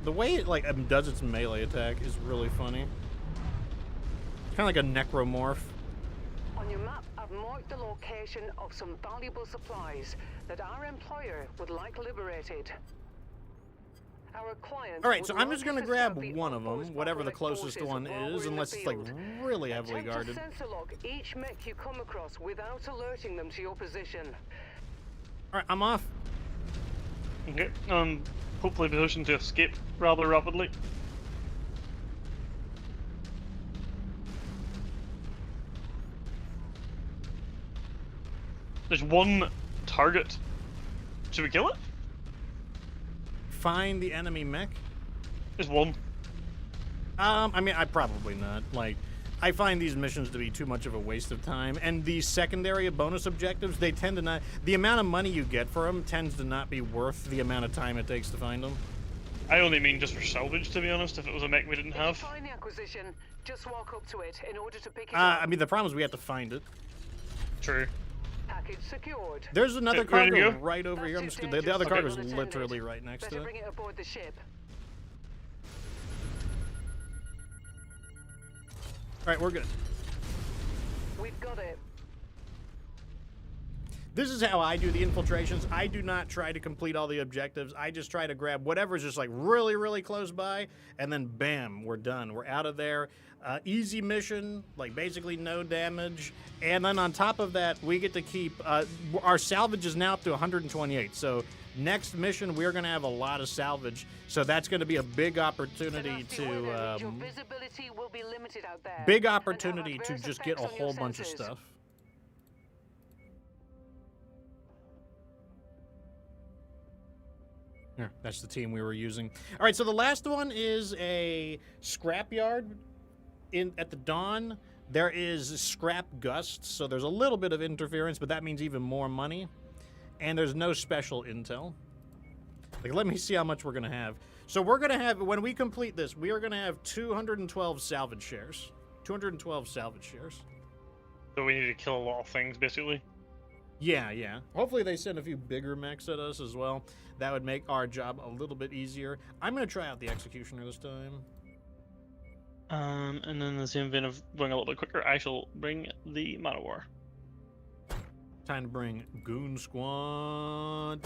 The way it, like, does its melee attack is really funny. Kind of like a necromorph. On your map, I've marked the location of some valuable supplies that our employer would like liberated. Our client All right, would so I'm like just going to us grab scout the one of them, Op4's whatever the bottleneck closest forces one while we're is, in the unless it's, like, field. really heavily Attempt guarded. to sensor log each mech you come across without alerting them to your position. All right, I'm off. okay. Hopefully positioned to escape rather rapidly. There's one target. Should we kill it? Find the enemy mech. There's one. I mean, I probably not. Like, I find these missions to be too much of a waste of time, and these secondary bonus objectives, they tend to not. The amount of money you get for them tends to not be worth the amount of time it takes to find them. I only mean just for salvage, to be honest, if it was a mech we didn't If you have. find the acquisition, just walk up to it in order to pick it up. I mean, the problem is we have to find it. True. Package secured. There's another Okay, ready to cargo go? right over here. I'm That's just too the other dangerous cargo is unattended. literally right next Better to it. bring it aboard the ship. All right, we're good. We've got it. This is how I do the infiltrations. I do not try to complete all the objectives. I just try to grab whatever's just like really, really close by, and then bam, we're done. We're out of there. Easy mission, like basically no damage. And then on top of that, we get to keep, our salvage is now up to 128. So next mission, we're going to have a lot of salvage. So that's going to be a big opportunity Nasty weather means your to, visibility will be limited out there, big and have opportunity to adverse just get a effects on your whole bunch of senses. stuff. Here, that's the team we were using. All right, so the last one is a scrapyard. At the dawn, there is scrap gusts, so there's a little bit of interference, but that means even more money. And there's no special intel. Like, let me see how much we're gonna have. So we're gonna have, when we complete this, we are gonna have 212 salvage shares. 212 salvage shares. So we need to kill a lot of things, basically. Yeah, yeah. Hopefully they send a few bigger mechs at us as well. That would make our job a little bit easier. I'm gonna try out the Executioner this time. And then in the same vein of going a little bit quicker, I shall bring the MechWarrior. Time to bring Goon Squad.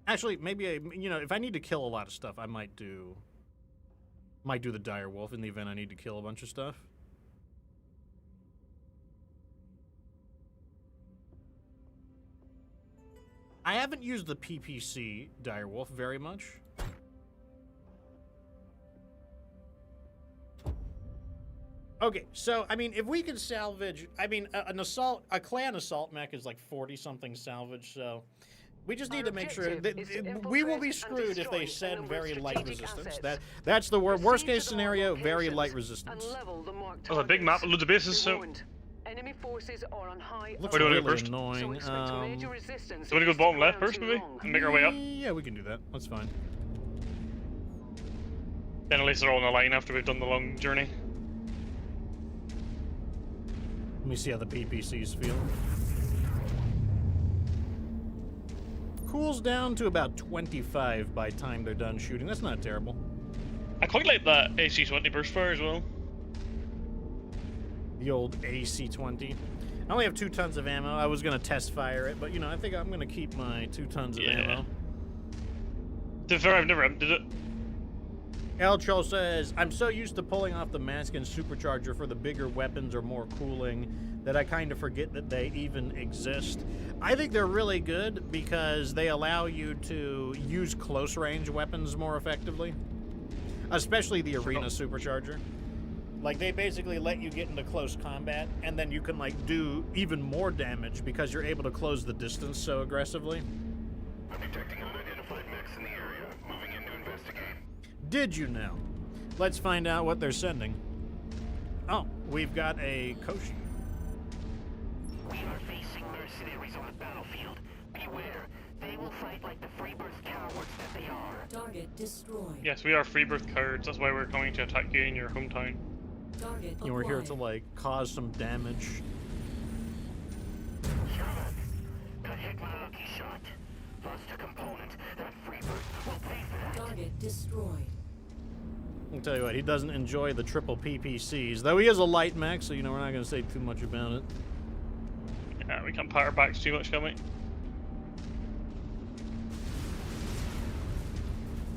Actually, maybe if I need to kill a lot of stuff, I might do Might do the dire wolf in the event I need to kill a bunch of stuff. I haven't used the PPC dire wolf very much. Okay, so I mean, if we can salvage, I mean, a clan assault mech is like 40-something salvage, so we just need to make sure that we will be screwed if they send very light resistance. That's the worst case scenario. Very light resistance. Oh, a big map, loads of bases. So enemy forces are on high. Looks Where do we go really first? annoying. do you want to go bottom left first, maybe, and make our way up? Yeah, we can do that. That's fine. Then at least they're all in a line after we've done the long journey. Let me see how the PPCs feel. Cools down to about 25 by time they're done shooting. That's not terrible. I quite like that AC-20 burst fire as well. The old AC-20. I only have 2 tons of ammo. I was going to test fire it, but, you know, I think I'm going to keep my 2 tons of ammo. To be fair, I've never emptied it. El Troll says, I'm so used to pulling off the mask and supercharger for the bigger weapons or more cooling that I kind of forget that they even exist. I think they're really good because they allow you to use close range weapons more effectively. Especially the arena supercharger. Like, they basically let you get into close combat, and then you can, like, do even more damage because you're able to close the distance so aggressively. I'm detecting unidentified mechs in the area. Moving in to investigate. Did you know? Let's find out what they're sending. Oh, we've got a Koshi. We are facing mercenaries on the battlefield. Beware, they will fight like the Freebirth cowards that they are. Target destroyed. Yes, we are Freebirth cowards. That's why we're coming to attack you in your hometown. Target You know, we're here acquired. to, like, cause some damage. Shot. Got hit with a lucky shot. Lost a component. That Freebirth will pay for that. Target destroyed. I'll tell you what, he doesn't enjoy the triple PPCs, though he is a light mech, so, you know, we're not going to say too much about it. Yeah, we can't pat our backs too much, can we?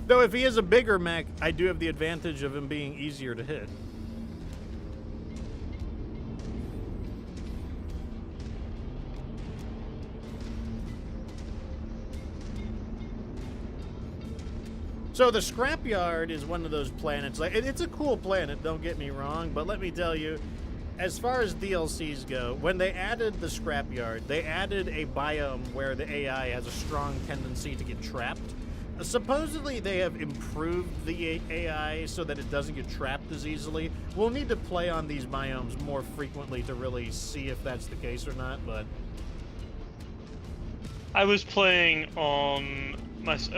Though if he is a bigger mech, I do have the advantage of him being easier to hit. So the Scrapyard is one of those planets. Like, it's a cool planet, don't get me wrong, but let me tell you, as far as DLCs go, when they added the Scrapyard, they added a biome where the AI has a strong tendency to get trapped. Supposedly they have improved the AI so that it doesn't get trapped as easily. We'll need to play on these biomes more frequently to really see if that's the case or not, but... I was playing on my sort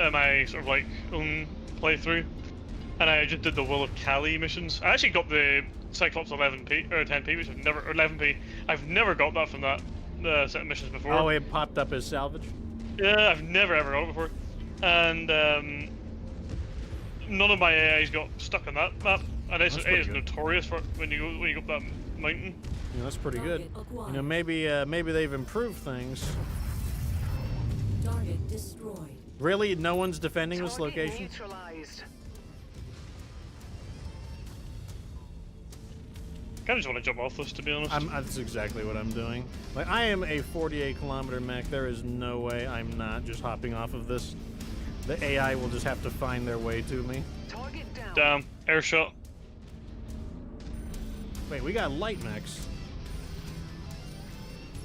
of like own playthrough, and I just did the Will of Kali missions. I actually got the Cyclops 11p or 10p, which I've never, or 11p. I've never got that from that set of missions before. Oh, it popped up as salvage? Yeah, I've never ever got it before, and none of my AIs got stuck on that map, and it is notorious for when you go up that mountain. Yeah, that's pretty good. Target acquired. You know, maybe they've improved things. Target destroyed. Really? No one's defending this Target location? neutralized. I kind of just want to jump off this, to be honest. That's exactly what I'm doing. Like, I am a 48-kilometer mech. There is no way I'm not just hopping off of this. The AI will just have to find their way to me. Target down. Damn, air shot. Wait, we got light mechs.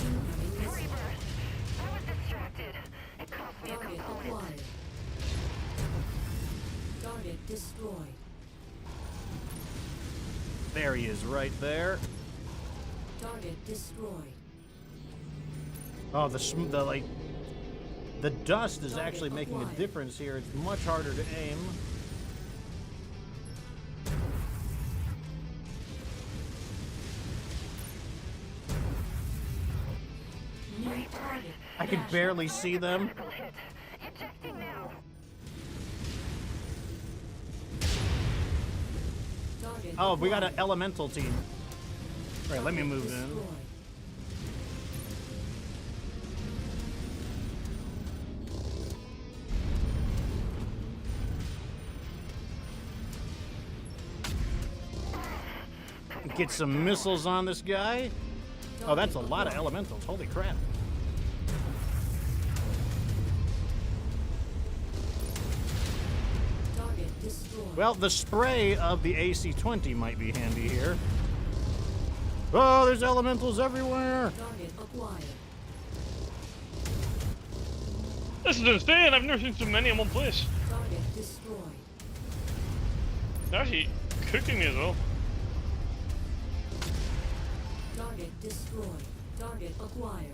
Incoming missile. I was distracted. It cost me a Target component. acquired. Target destroyed. There he is, right there. Target destroyed. Oh, the dust is actually making a difference here. It's much harder to aim. New target. I can barely see them. Critical hit. Ejecting now. Target Oh, we got an acquired. elemental team. All right, let me Target move in. destroyed. Get some missiles on this guy. Oh, that's a lot of elementals. Holy crap. Target destroyed. Well, the spray of the AC-20 might be handy here. Oh, there's elementals everywhere. Target acquired. This is insane. I've never seen so many in one place. Target destroyed. They're actually cooking me as well. Target destroyed. Target acquired.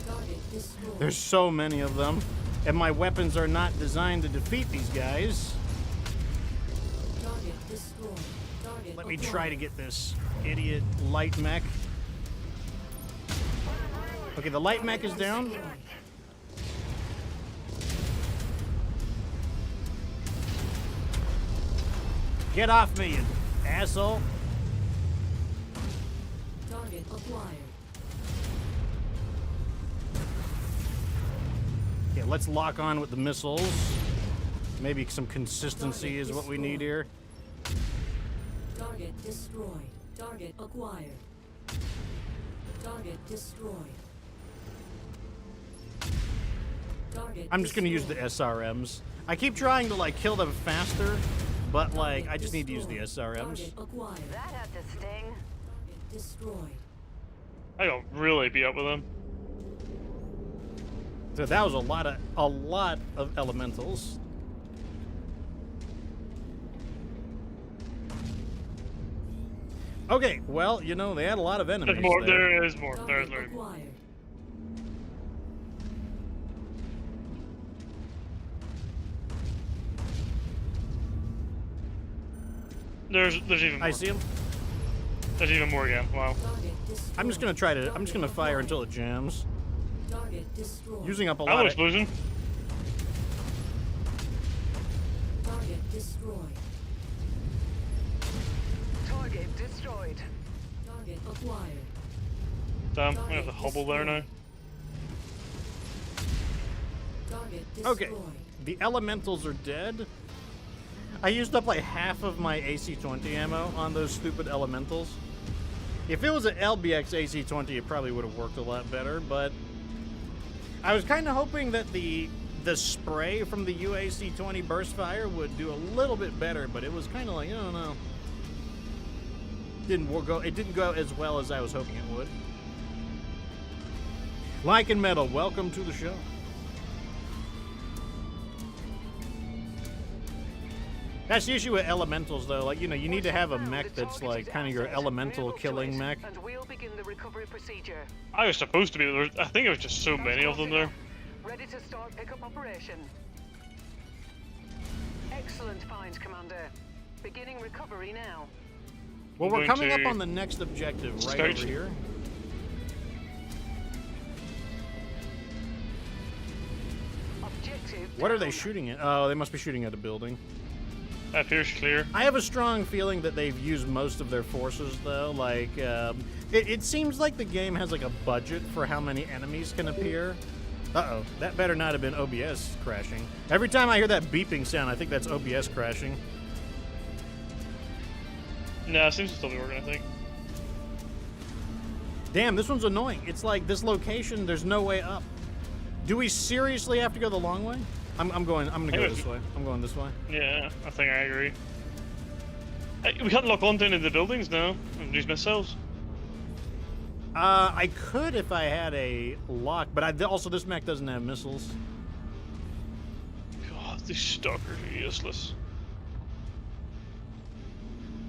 Target destroyed. There's so many of them, and my weapons are not designed to defeat these guys. Target destroyed. Target Let me acquired. try to get this idiot light mech. Okay, the light mech is down. Get off me, you asshole. Target acquired. Okay, let's lock on with the missiles. Maybe some consistency is what we need here. Target destroyed. Target acquired. Target destroyed. Target I'm just gonna use the destroyed. SRMs. I keep trying to like kill them faster, but like Target I just need to use the destroyed. SRMs. Target acquired. That had to sting. Target destroyed. I got really beat up with them. So that was a lot of elementals. Okay, well, you know, they had a lot of enemies There's more. there. There is more. There's Target more. acquired. There's even more. I see them. There's even more again. Wow. Target destroyed. I'm just gonna fire until it jams. Target destroyed. Using up a Ammo lot of... explosion. Target destroyed. Target destroyed. Target acquired. Damn, I have the hubble there now. Target Okay, destroyed. the elementals are dead. I used up like half of my AC-20 ammo on those stupid elementals. If it was an LBX AC-20, it probably would have worked a lot better, but I was kind of hoping that the spray from the UAC-20 burst fire would do a little bit better, but it was kind of like, I don't know. It didn't go as well as I was hoping it would. Like and Metal, welcome to the show. That's the issue with elementals, though. Like, you know, you need to have a mech that's like kind of your elemental killing mech. And we'll begin the recovery procedure. I was supposed to be. I think there was just so many of them there. Ready to start pickup operation. Excellent find, Commander. Beginning recovery now. Well, we're I'm coming going up to on the next objective right start- over here. Objective. What are they down. shooting at? Oh, they must be shooting at a building. That appears clear. I have a strong feeling that they've used most of their forces, though. Like, it seems like the game has like a budget for how many enemies can appear. Uh-oh, that better not have been OBS crashing. Every time I hear that beeping sound, I think that's OBS crashing. Nah, it seems to still be working, I think. Damn, this one's annoying. It's like this location, there's no way up. Do we seriously have to go the long way? I'm gonna go this way. I'm going this way. Yeah, I think I agree. We can't lock onto any of the buildings now and use missiles. I could if I had a lock, but also this mech doesn't have missiles. God, these stalkers are useless.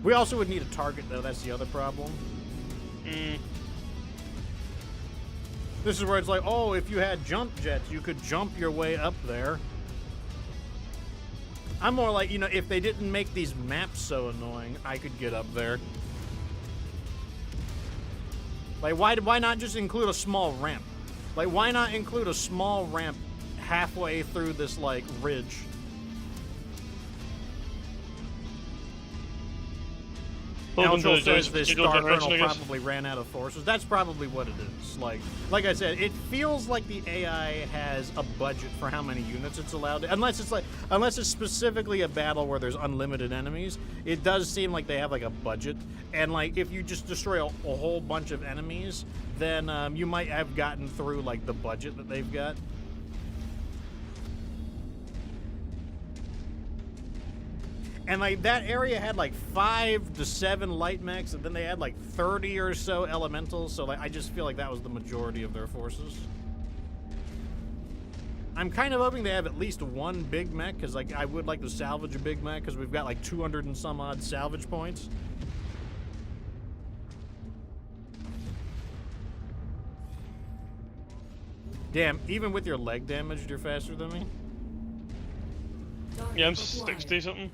We also would need a target, though. That's the other problem. This is where it's like, oh, if you had jump jets, you could jump your way up there. I'm more like, you know, if they didn't make these maps so annoying, I could get up there. Like, why not just include a small ramp? Like, why not include a small ramp halfway through this, like, ridge? Pulled into Eltrel the says this scheduled Star generation, Colonel I guess. probably ran out of forces. That's probably what it is. Like I said, it feels like the AI has a budget for how many units it's allowed to, unless it's specifically a battle where there's unlimited enemies. It does seem like they have like a budget, and like if you just destroy a whole bunch of enemies, then you might have gotten through like the budget that they've got. And like that area had like 5 to 7 light mechs, and then they had like 30 or so elementals. So like I just feel like that was the majority of their forces. I'm kind of hoping they have at least one big mech, because like I would like to salvage a big mech, because we've got like 200 and some odd salvage points. Damn, even with your leg damaged, you're faster than me? Yeah, I'm 60 something.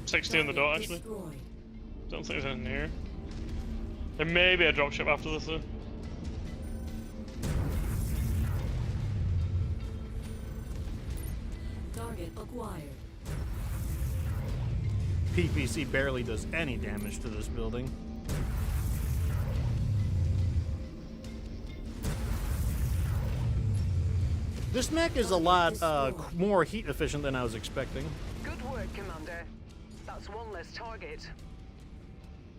60 on the dot, actually. Don't think there's anything here. There may be a dropship after this, though. Target acquired. PPC barely does any damage to this building. This mech is a lot more heat efficient than I was expecting. Good work, Commander. That's one less target.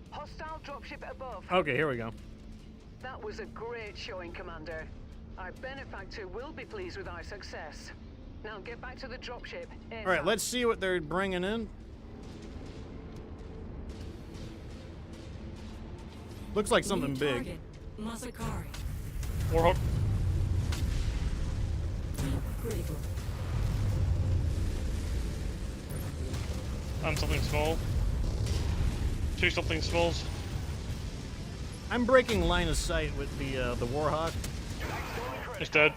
Hostile dropship above. Okay, here we go. That was a great showing, Commander. Our benefactor will be pleased with our success. Now get back to the dropship. All right, let's see what they're bringing in. Looks like something big. Target, Masakari. Warhawk. Deep critical. And something small. 2 something smalls. I'm breaking line of sight with the Warhawk. It's dead.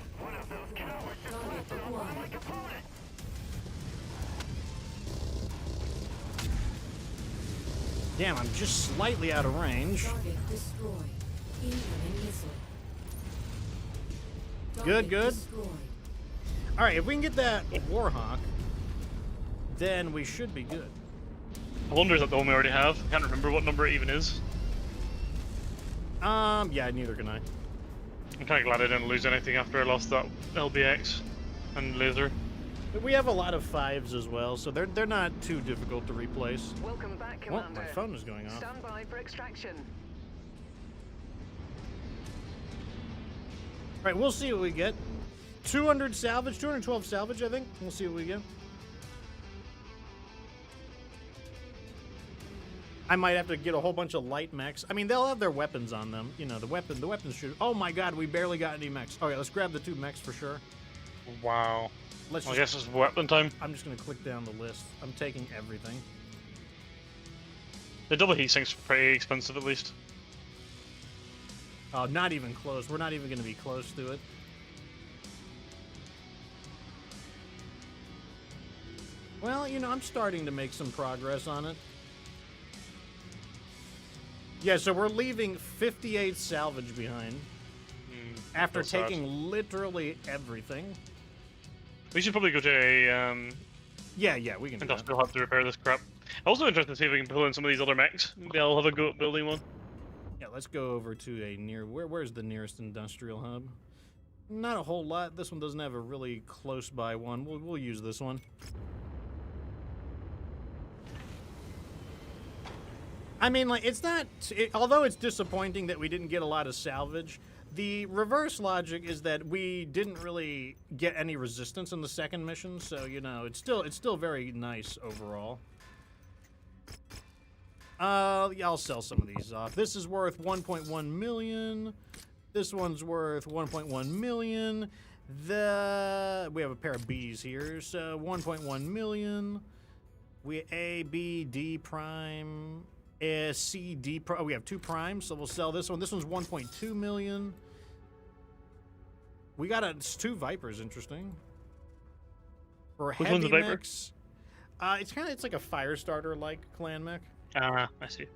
Target acquired. Damn, I'm just slightly out of range. Target destroyed. Incoming missile. Good, Target good. Destroyed. All right, if we can get that Warhawk, then we should be good. I wonder is that the one we already have? I can't remember what number it even is. Yeah, neither can I. I'm kind of glad I didn't lose anything after I lost that LBX and laser. We have a lot of 5s as well, so they're not too difficult to replace. Welcome back, Oh, Commander. my phone is going off. Stand by for extraction. All right, we'll see what we get. 200 salvage, 212 salvage, I think. We'll see what we get. I might have to get a whole bunch of light mechs. I mean, they'll have their weapons on them. You know, the weapons should. Oh my God, we barely got any mechs. Okay, let's grab the 2 mechs for sure. Wow. Let's I just, guess it's weapon time. I'm just gonna click down the list. I'm taking everything. The double heat sink's pretty expensive, at least. Oh, not even close. We're not even gonna be close to it. Well, you know, I'm starting to make some progress on it. Yeah, so we're leaving 58 salvage behind after feels sad. taking literally everything. We should probably go to a Yeah, we can do that. industrial hub to repair this crap. I'm also interested to see if we can pull in some of these other mechs. Maybe I'll have a go at building one. Yeah, let's go over to a near... Where's the nearest industrial hub? Not a whole lot. This one doesn't have a really close by one. We'll use this one. I mean, like, it's not... although it's disappointing that we didn't get a lot of salvage, the reverse logic is that we didn't really get any resistance in the second mission, so, you know, it's still very nice overall. Yeah, I'll sell some of these off. This is worth 1.1 million. This one's worth 1.1 million. We have a pair of B's here, so 1.1 million. We A, B, D prime... C, D, we have 2 primes, so we'll sell this one. This one's 1.2 million. We got it's 2 Vipers, interesting. For Which one's heavy a Viper? mechs, it's like a fire starter like clan mech. Ah, I see.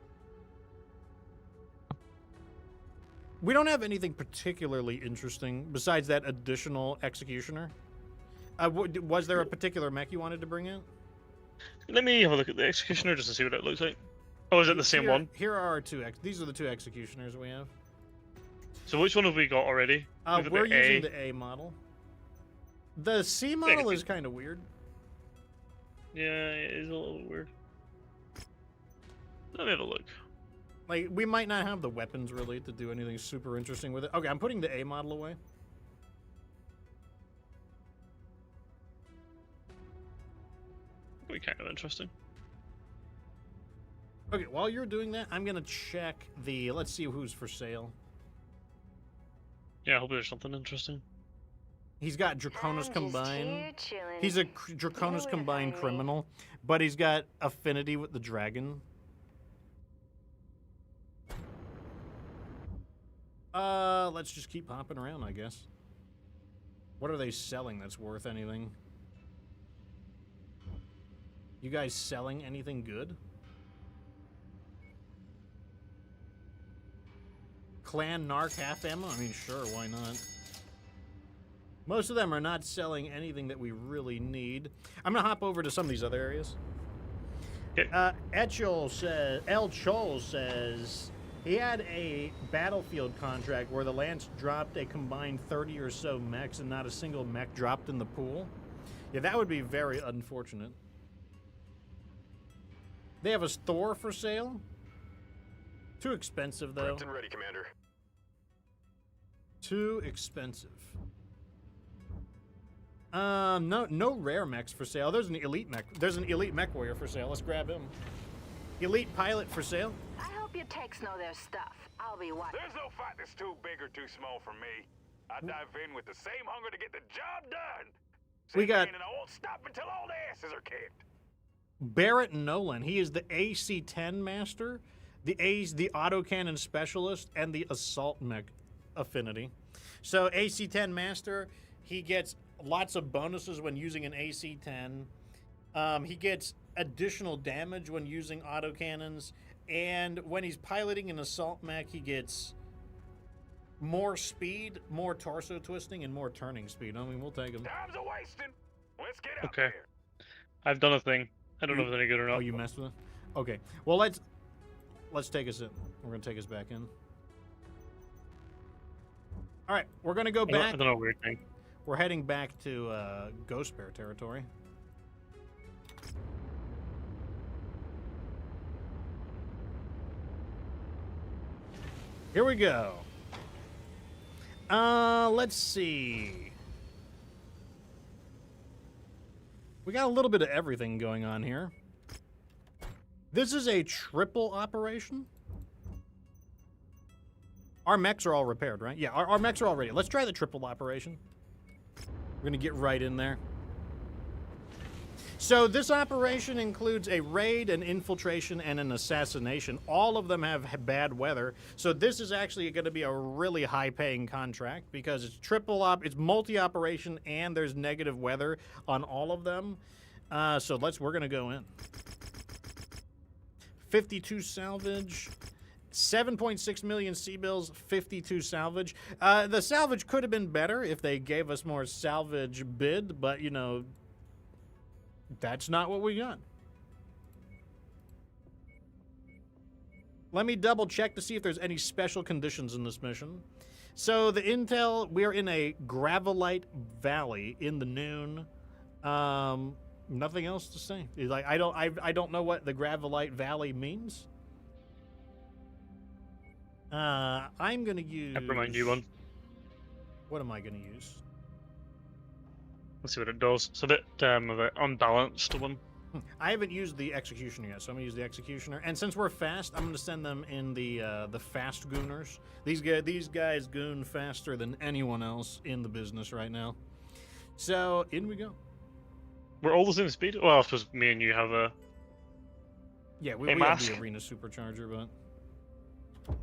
We don't have anything particularly interesting besides that additional executioner. Was there a particular mech you wanted to bring in? Let me have a look at the executioner just to see what it looks like. Oh, is it the same Here- one? Here are our two. These are the two executioners we have. So which one have we got already? We've got We're the A. using the A model. The C model is kind of weird. Yeah, it is a little weird. Let me have a look. Like, we might not have the weapons really to do anything super interesting with it. Okay, I'm putting the A model away. That'd be kind of interesting. Okay, while you're doing that, I'm gonna check the. Let's see who's for sale. Yeah, I hope there's something interesting. He's got Draconis I'm Combine. just here chilling. He's a Draconis You're Combined hungry. criminal, but he's got affinity with the dragon. Let's just keep hopping around, I guess. What are they selling that's worth anything? You guys selling anything good? Clan Narc half ammo? I mean, sure, why not? Most of them are not selling anything that we really need. I'm gonna hop over to some of these other areas. Okay. El Chol says he had a battlefield contract where the Lance dropped a combined 30 or so mechs and not a single mech dropped in the pool. Yeah, that would be very unfortunate. They have a Thor for sale. Too expensive, though. Prepped and ready, Commander. Too expensive. No rare mechs for sale. There's an elite mech. There's an elite MechWarrior for sale. Let's grab him. Elite pilot for sale. I hope your techs know their stuff. I'll be watching. There's no fight that's too big or too small for me. I dive in with the same hunger to get the job done. We Same got- vein, and I won't stop until all the asses are kicked. Barrett Nolan. He is the AC-10 master, the autocannon specialist, and the assault mech affinity. So AC-10 master, he gets lots of bonuses when using an AC-10. He gets additional damage when using autocannons, and when he's piloting an assault mech, he gets more speed, more torso twisting, and more turning speed. I mean, we'll take him. Time's a wasting. Let's get out Okay. there. I've done a thing. I don't know if it's any good or not. Oh, you messed with it? Okay. Well, let's take us in. We're gonna take us back in. All right, we're gonna go I back. don't know, weird thing. We're heading back to Ghost Bear territory. Here we go. Let's see. We got a little bit of everything going on here. This is a triple operation. Our mechs are all repaired, right? Yeah, our mechs are all ready. Let's try the triple operation. We're going to get right in there. So this operation includes a raid, an infiltration, and an assassination. All of them have bad weather. So this is actually going to be a really high-paying contract because it's it's multi-operation, and there's negative weather on all of them. So we're going to go in. 52 salvage. 7.6 million C-bills, 52 salvage. The salvage could have been better if they gave us more salvage bid, but, you know, that's not what we got. Let me double check to see if there's any special conditions in this mission. So the intel, we're in a Gravelite Valley in the noon. Nothing else to say. Like I don't know what the Gravelite Valley means. I'm gonna use. I'll remind you one. What am I gonna use? Let's see what it does. It's a bit of an unbalanced one. I haven't used the Executioner yet, so I'm gonna use the Executioner. And since we're fast, I'm gonna send them in the fast gooners. These guys goon faster than anyone else in the business right now. So in we go. We're all the same speed. Well, I suppose me and you have a. Yeah, we Hey, have Mask. the arena supercharger, but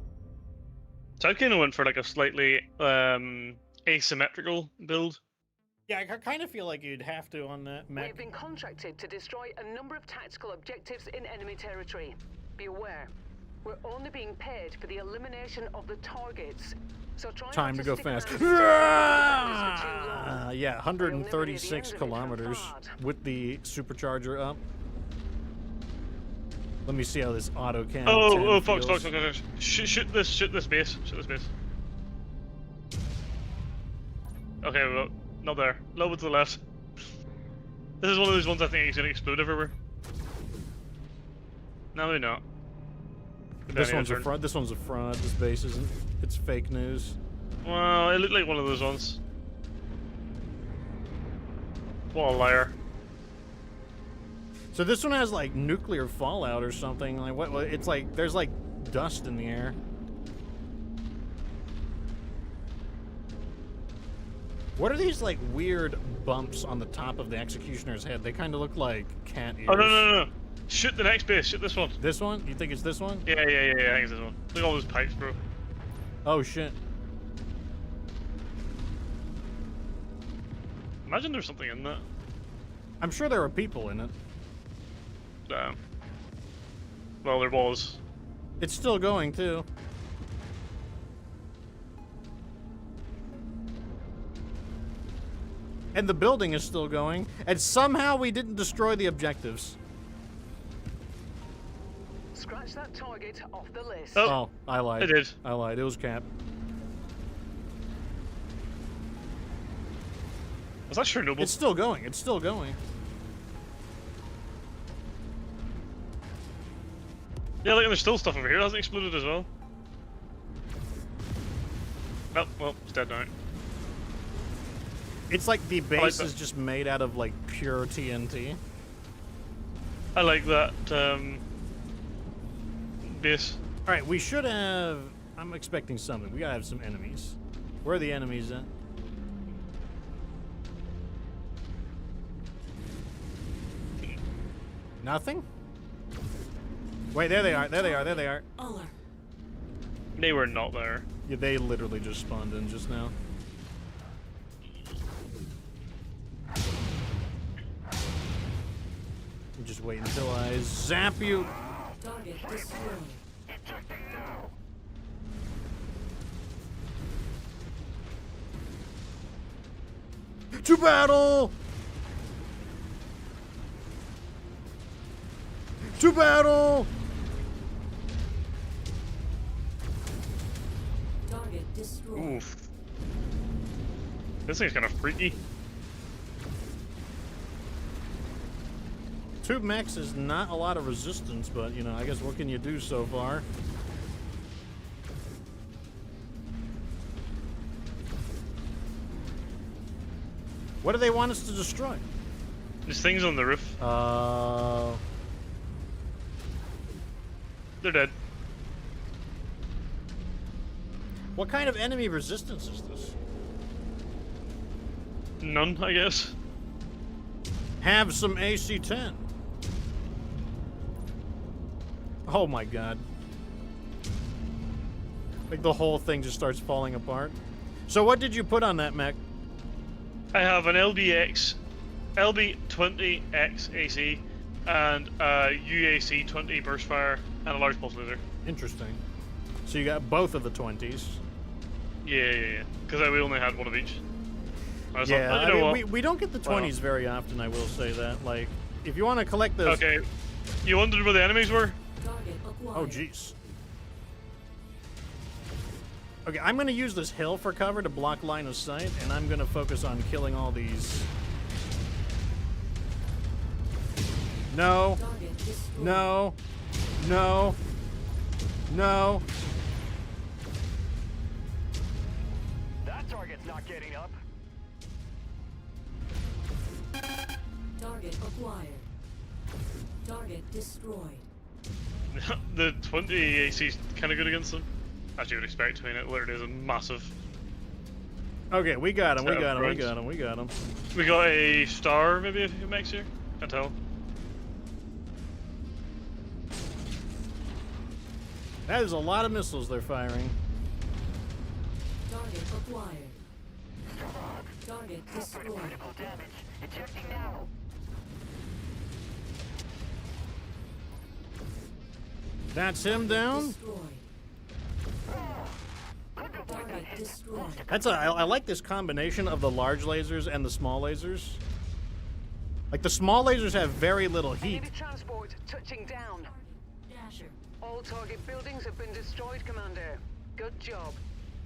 So I kind of went for like a slightly asymmetrical build. yeah, I kind of feel like you'd have to on that mech. We've been contracted to destroy a number of tactical objectives in enemy territory. Be aware, we're only being paid for the elimination of the targets. So try Time not to go stick fast. around for too long. Yeah, You'll never hear the 136 end of it from kilometers Bard. with the supercharger up. Let me see how this auto cannon. Oh, Fox. Shoot this base. Shoot this base. Okay, well, not there. A little bit to the left. This is one of those ones I think is gonna explode everywhere. No, maybe not. This one's a fraud. This one's a fraud. This base isn't. It's fake news. Well, it looked like one of those ones. What a liar. So this one has like nuclear fallout or something. Like what? It's like there's like dust in the air. What are these like weird bumps on the top of the executioner's head? They kind of look like cat ears. Oh no! Shoot the next base. Shoot this one. This one? You think it's this one? Yeah. I think it's this one. Look at all those pipes, bro. Oh shit! Imagine there's something in that. I'm sure there are people in it. Damn. Well, there was. It's still going too. And the building is still going. And somehow we didn't destroy the objectives. Scratch that target off the list. Oh, I lied. I did. I lied. It was Cap. Was that Chernobyl? It's still going. It's still going. Yeah, look, there's still stuff over here. It hasn't exploded as well. Oh, well, it's dead now. It's like the base that. is just made out of like pure TNT. I like that base. All right, we should have. I'm expecting something. We gotta have some enemies. Where are the enemies at? Nothing? Wait, there they are. There they are. There they are. Uller. They were not there. Yeah, they literally just spawned in just now. You just wait until I zap you. Target destroyed. To battle! To battle! Target destroyed. Oof. This thing's kind of freaky. Two mechs is not a lot of resistance, but you know, I guess what can you do so far? What do they want us to destroy? There's things on the roof. They're dead. What kind of enemy resistance is this? None, I guess. Have some AC-10. Oh my god. Like the whole thing just starts falling apart. So what did you put on that mech? I have an LB20X AC and a UAC 20 burst fire and a large pulse laser. Interesting. So you got both of the 20s. Yeah. Because we only had one of each. Yeah, like, I mean, we don't get the 20s very often, I will say that. Like, if you want to collect those... Okay. You wondered where the enemies were? Target acquired. Oh, jeez. Okay, I'm going to use this hill for cover to block line of sight, and I'm going to focus on killing all these... No. Target destroyed. No. No. No. That target's not getting up. Target acquired. Target destroyed. The 20 AC is kind of good against them. As you would expect, I mean, it literally is a massive... Okay, we got him, we Set of got him, we roads. got him, we got him. We got a star, maybe, if you makes here? Can't tell. That is a lot of missiles they're firing. Target acquired. Target destroyed. Critical damage. Ejecting now. That's him down. Destroyed. Target destroyed. That's I like this combination of the large lasers and the small lasers. Like the small lasers have very little heat. Enemy transport touching down. Dasher. All target buildings have been destroyed, Commander. Good job.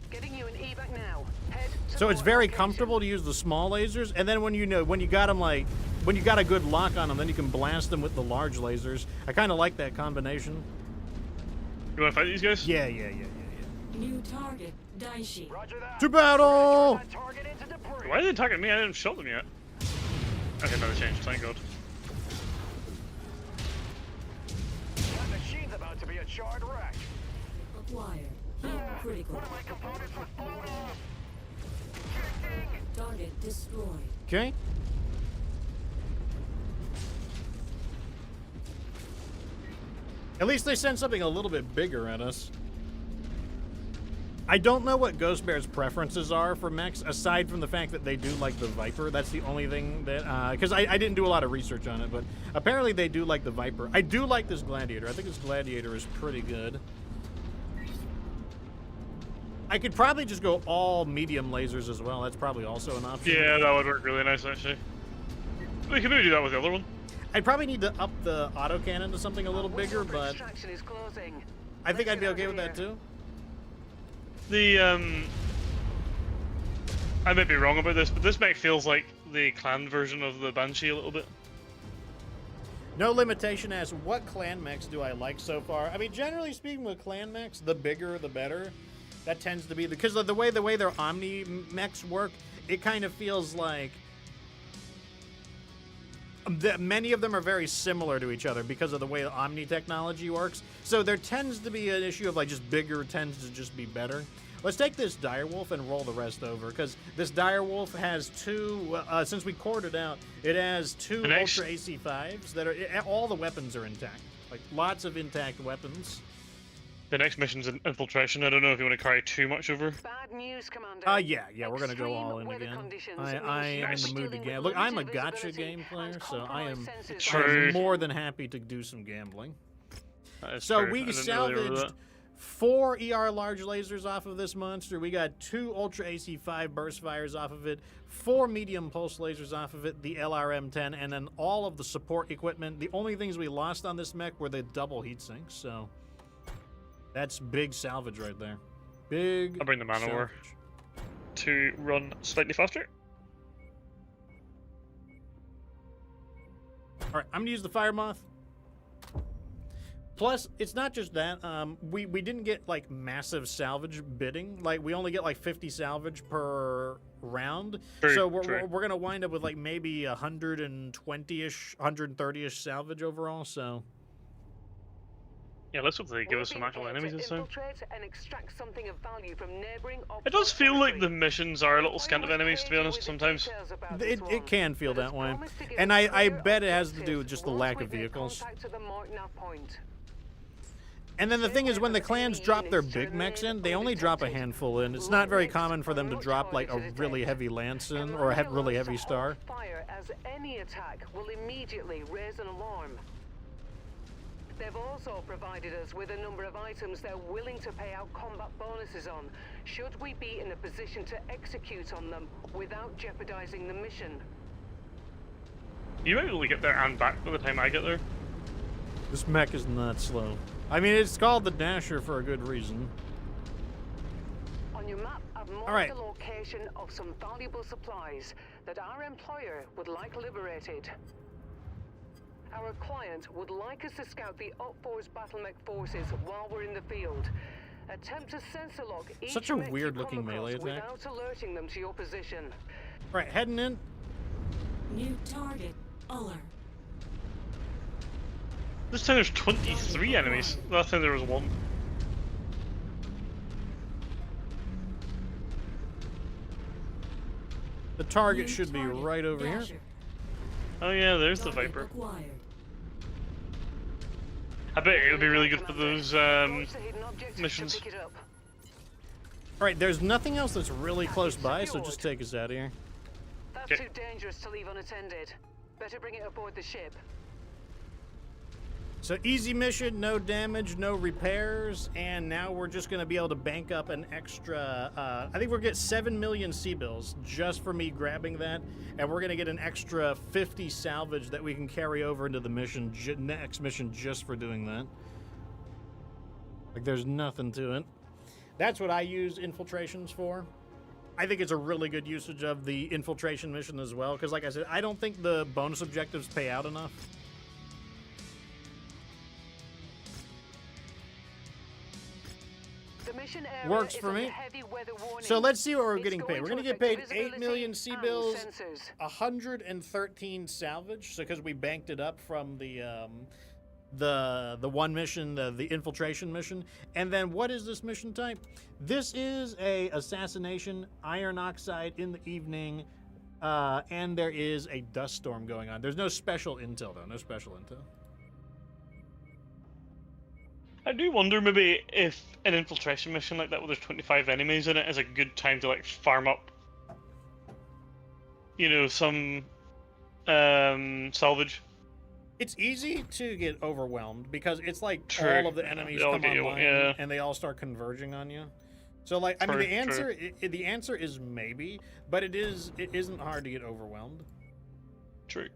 Getting you an evac now. Head to So it's port very location. comfortable to use the small lasers, and then when you got them when you got a good lock on them, then you can blast them with the large lasers. I kind of like that combination. You want to fight these guys? Yeah. New target, Daishi. Roger that. To battle! That target into debris. Why are they attacking me? I didn't shot them yet. Okay, no, they changed. Thank God. That machine's about to be a charred wreck. Acquired. Heat critical. One of my components was blown off. Target destroyed. Okay. At least they sent something a little bit bigger at us. I don't know what Ghost Bear's preferences are for mechs, aside from the fact that they do like the Viper. That's the only thing that, because I didn't do a lot of research on it, but apparently they do like the Viper. I do like this Gladiator. I think this Gladiator is pretty good. I could probably just go all medium lasers as well. That's probably also an option. Yeah, that would work really nice, actually. We could maybe do that with the other one. I'd probably need to up the autocannon to something a little bigger, but Extraction is closing. I think Let's I'd be get okay out with of that here. too. The, I might be wrong about this, but this mech feels like the clan version of the Banshee a little bit. No limitation as what clan mechs do I like so far. I mean, generally speaking with clan mechs, the bigger the better. That tends to be because of the way their Omni mechs work. It kind of feels like many of them are very similar to each other because of the way the Omni technology works. So there tends to be an issue of like just bigger tends to just be better. Let's take this Direwolf and roll the rest over because this Direwolf has two. Since we cored it out, it has two Ultra AC5s that are all the weapons are intact. Like lots of intact weapons. The next mission's an infiltration. I don't know if you want to carry too much over. Bad news, Commander. Yeah, we're gonna go all in again. I am in the mood to gamble. Look, I'm a gotcha game player, so I'm more than happy to do some gambling. So true. I we didn't really salvaged remember that. 4 ER large lasers off of this monster. We got 2 Ultra AC5 burst fires off of it, 4 medium pulse lasers off of it, the LRM-10, and then all of the support equipment. The only things we lost on this mech were the double heat sinks, so that's big salvage right there. Big I'll bring the man over salvage. to run slightly faster. All right, I'm gonna use the Fire Moth. Plus, it's not just that. We didn't get like massive salvage bidding. Like we only get like 50 salvage per round. True, so true. we're gonna wind up with like maybe 120-ish, 130-ish salvage overall. So Yeah, let's hope they give us some actual enemies this time. And extract something of value from neighboring It does feel like the missions are a little scant of enemies, to be honest, sometimes. it can feel that way, and I bet it has to do with just the lack of vehicles. And then the thing is, when the clans drop their big mechs in, they only drop a handful in. It's not very common for them to drop like a really heavy lance in or a really heavy star. Fire as any attack will immediately raise an alarm. They've also provided us with a number of items they're willing to pay out combat bonuses on, should we be in a position to execute on them without jeopardizing the mission. You might be able to get there and back by the time I get there. This mech is not slow. I mean, it's called the Dasher for a good reason. On your map, I've marked right. the location of some valuable supplies that our employer would like liberated. Our client would like us to scout the Up-Force battlemech forces while we're in the field. Attempt to sensor lock each Such a mech you weird-looking come melee across attack. without alerting them to your position. All right, heading in. New target, Uller. This time there's 23 enemies. Last time there was 1. The target New should be target, right over here. Dasher. Oh yeah, there's the Target Viper. acquired. I bet it'll be really good for those Approach the hidden object to missions. pick it up. All right, there's nothing else that's really close by, so just take us out of here. That's Okay. too dangerous to leave unattended. Better bring it aboard the ship. So easy mission, no damage, no repairs, and now we're just going to be able to bank up an extra, I think we'll get 7 million C-bills just for me grabbing that, and we're going to get an extra 50 salvage that we can carry over into the mission, next mission just for doing that. Like, there's nothing to it. That's what I use infiltrations for. I think it's a really good usage of the infiltration mission as well, because like I said, I don't think the bonus objectives pay out enough. The mission area Works is for under me. heavy weather warning. So let's see what we're It's getting paid. We're going going to to get paid affect 8 million visibility sea and bills, sensors. 113 salvage, so because we banked it up from the one mission, the infiltration mission. And then what is this mission type? This is a assassination, iron oxide in the evening, and there is a dust storm going on. There's no special intel though, no special intel. I do wonder maybe if an infiltration mission like that, where there's 25 enemies in it, is a good time to like farm up, you know, some salvage. It's easy to get overwhelmed because it's like True. all of the enemies They all come get you, online yeah. and they all start converging on you. So like, I mean, True, the answer the answer is maybe, but it isn't hard to get overwhelmed. True.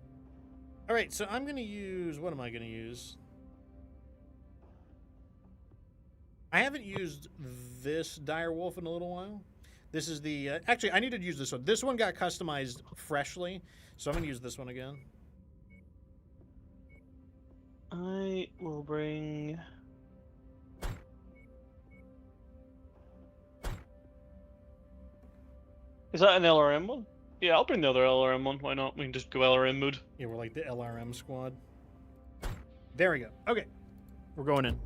All right, so I'm gonna use, what am I gonna use? I haven't used this dire wolf in a little while. This is the actually I need to use this one. This one got customized freshly, so I'm gonna use this one again. I will bring. Is that an LRM one? Yeah, I'll bring the other LRM one. Why not? We can just go LRM mode. Yeah, we're like the LRM squad. There we go. Okay, we're going in.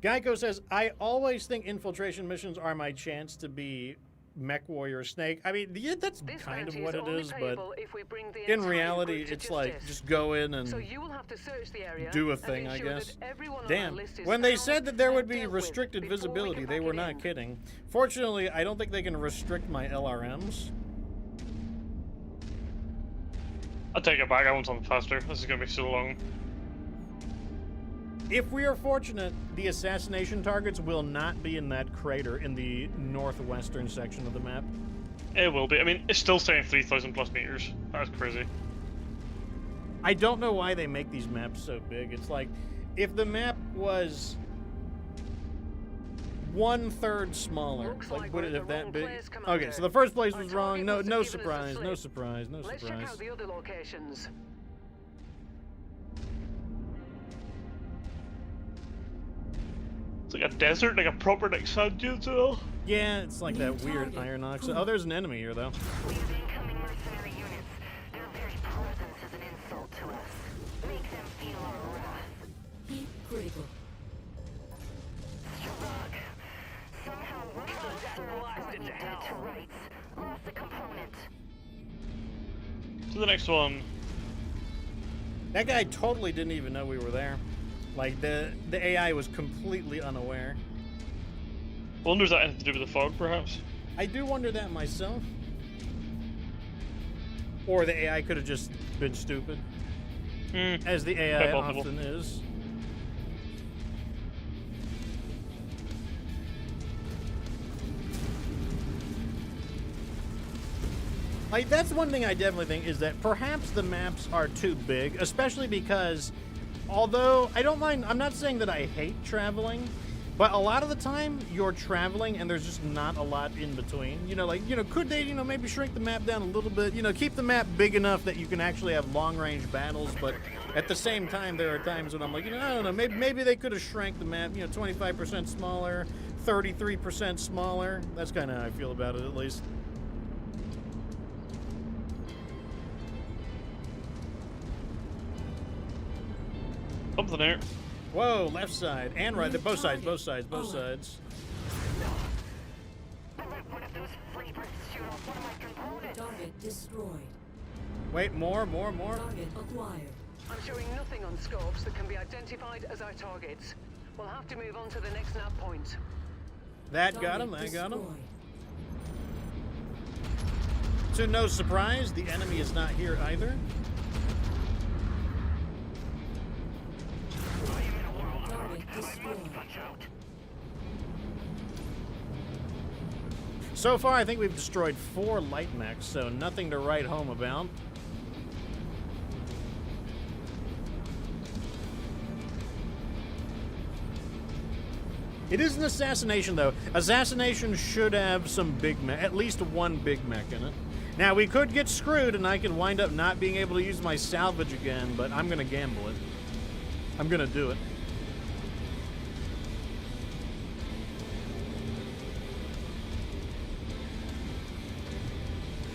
Geico says, I always think infiltration missions are my chance to be MechWarrior Snake. I mean, yeah, that's This kind of bounty what it only is, but payable if we bring the in entire reality, group to it's like, justice. just go in and So you will have to search the area do a and thing, I ensure guess. that everyone on Damn. that list is When they found said that there would and be dealt with restricted before we visibility, can they pack were it not in. kidding. Fortunately, I don't think they can restrict my LRMs. I'll take it back. I want something faster. This is gonna be so long. If we are fortunate, the assassination targets will not be in that crater in the northwestern section of the map. It will be. I mean, it's still saying 3,000 plus meters. That's crazy. I don't know why they make these maps so big. It's like, if the map was 1/3 smaller, Looks like like would we're it at have the that wrong big? place, Okay, Commander. so the first place Our was wrong. target No, must have no given us a surprise, no slip. surprise, no Let's check surprise. out the other locations. It's like a desert, like a proper like sand dune as well. Yeah, it's like that New weird target. iron oxide. Cool. Oh, there's an enemy here though. We have incoming mercenary units. Their very presence is an insult to us. Make them feel our wrath. Heat critical. Shrug. Somehow one of those assholes got me dead to rights. Lost the component. To the next one. That guy totally didn't even know we were there. Like the AI was completely unaware. I wonder if that anything to do with the fog, perhaps. I do wonder that myself. Or the AI could have just been stupid, as the AI Quite possible. often is. Like, that's one thing I definitely think is that perhaps the maps are too big, especially because, although I don't mind, I'm not saying that I hate traveling, but a lot of the time you're traveling and there's just not a lot in between. You know, like, you know, could they, you know, maybe shrink the map down a little bit, you know, keep the map big enough that you can actually have long-range battles, but at the same time there are times when I'm like, you know, I don't know, maybe they could have shrank the map, you know, 25% smaller, 33% smaller. That's kind of how I feel about it, at least. Something there. Whoa, left side and right. They're both sides, both sides, both sides. I let one of those freebirds shoot off one of my components. Target destroyed. Wait, more. Target acquired. I'm showing nothing on scopes that can be identified as our targets. We'll have to move on to the next nav point. That Target got him, that got him. destroyed. To no surprise, the enemy is not here either. Target destroyed. So far, I think we've destroyed 4 light mechs, so nothing to write home about. It is an assassination, though. Assassination should have some big mech, at least one big mech in it. Now, we could get screwed, and I could wind up not being able to use my salvage again, but I'm going to gamble it. I'm going to do it.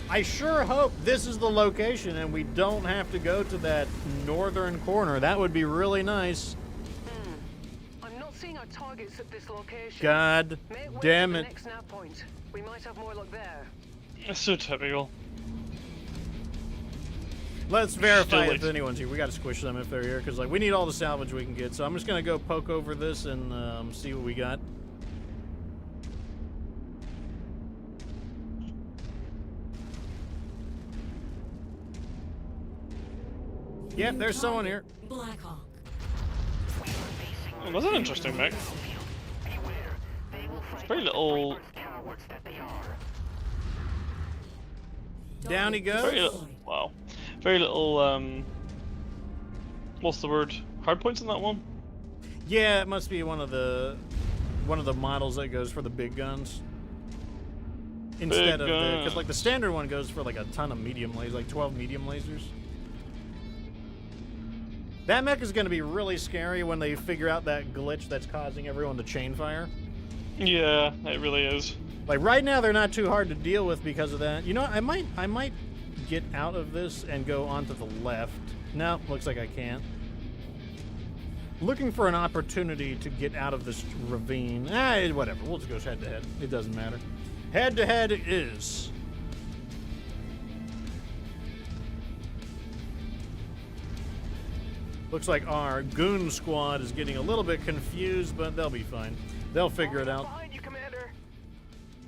I sure hope this is the location and we don't have to go to that northern corner. That would be really nice. I'm not seeing our targets at this location. God damn it. Next nav point. We might have more luck there. That's so typical. Let's verify Still if anyone's here. We got to squish them if they're here because like we need all the salvage we can get. So I'm just going to go poke over this and see what we got. Yep, there's someone here. Blackhawk. Oh, that's an interesting mech. It's very little. Down he goes. Very little. Wow. Very little. What's the word? Hard points in that one. Yeah, it must be one of the models that goes for the big guns. Instead of the, because like the standard one goes for like a ton of medium lasers, like 12 medium lasers. That mech is going to be really scary when they figure out that glitch that's causing everyone to chain fire. Yeah, it really is. Like right now, they're not too hard to deal with because of that. You know, I might get out of this and go onto the left. No, looks like I can't. Looking for an opportunity to get out of this ravine. Whatever. We'll just go head to head. It doesn't matter. Head to head it is. Looks like our goon squad is getting a little bit confused, but they'll be fine. They'll figure it out. Behind you, Commander.